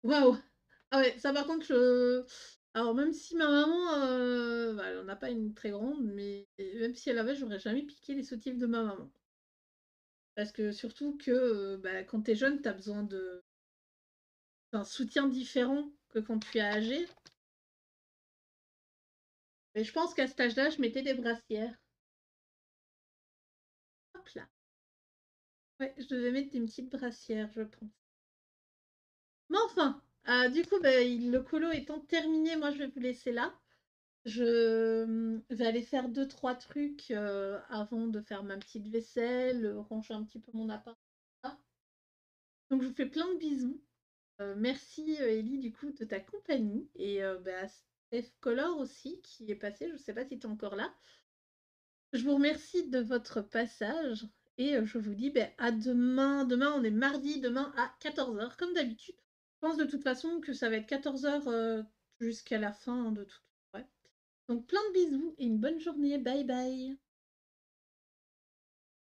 Waouh! Ah ouais, ça par contre, alors même si ma maman, bah, elle en a pas une très grande, mais même si elle avait, j'aurais jamais piqué les soutifs de ma maman. Parce que surtout que bah, quand t'es jeune, t'as besoin d'un soutien différent que quand tu es âgé. Et je pense qu'à cet âge-là, je mettais des brassières. Hop là. Ouais, je devais mettre des petites brassières, je pense. Mais enfin, du coup, bah, le colo étant terminé, moi je vais vous laisser là. Je vais aller faire 2-3 trucs avant de faire ma petite vaisselle, ranger un petit peu mon appart. Donc je vous fais plein de bisous. Merci Ellie du coup de ta compagnie et bah, Steph Color aussi qui est passé, je ne sais pas si tu es encore là. Je vous remercie de votre passage et je vous dis bah, à demain. Demain on est mardi, demain à 14h comme d'habitude. Je pense de toute façon que ça va être 14h jusqu'à la fin de tout. Ouais. Donc plein de bisous et une bonne journée. Bye bye.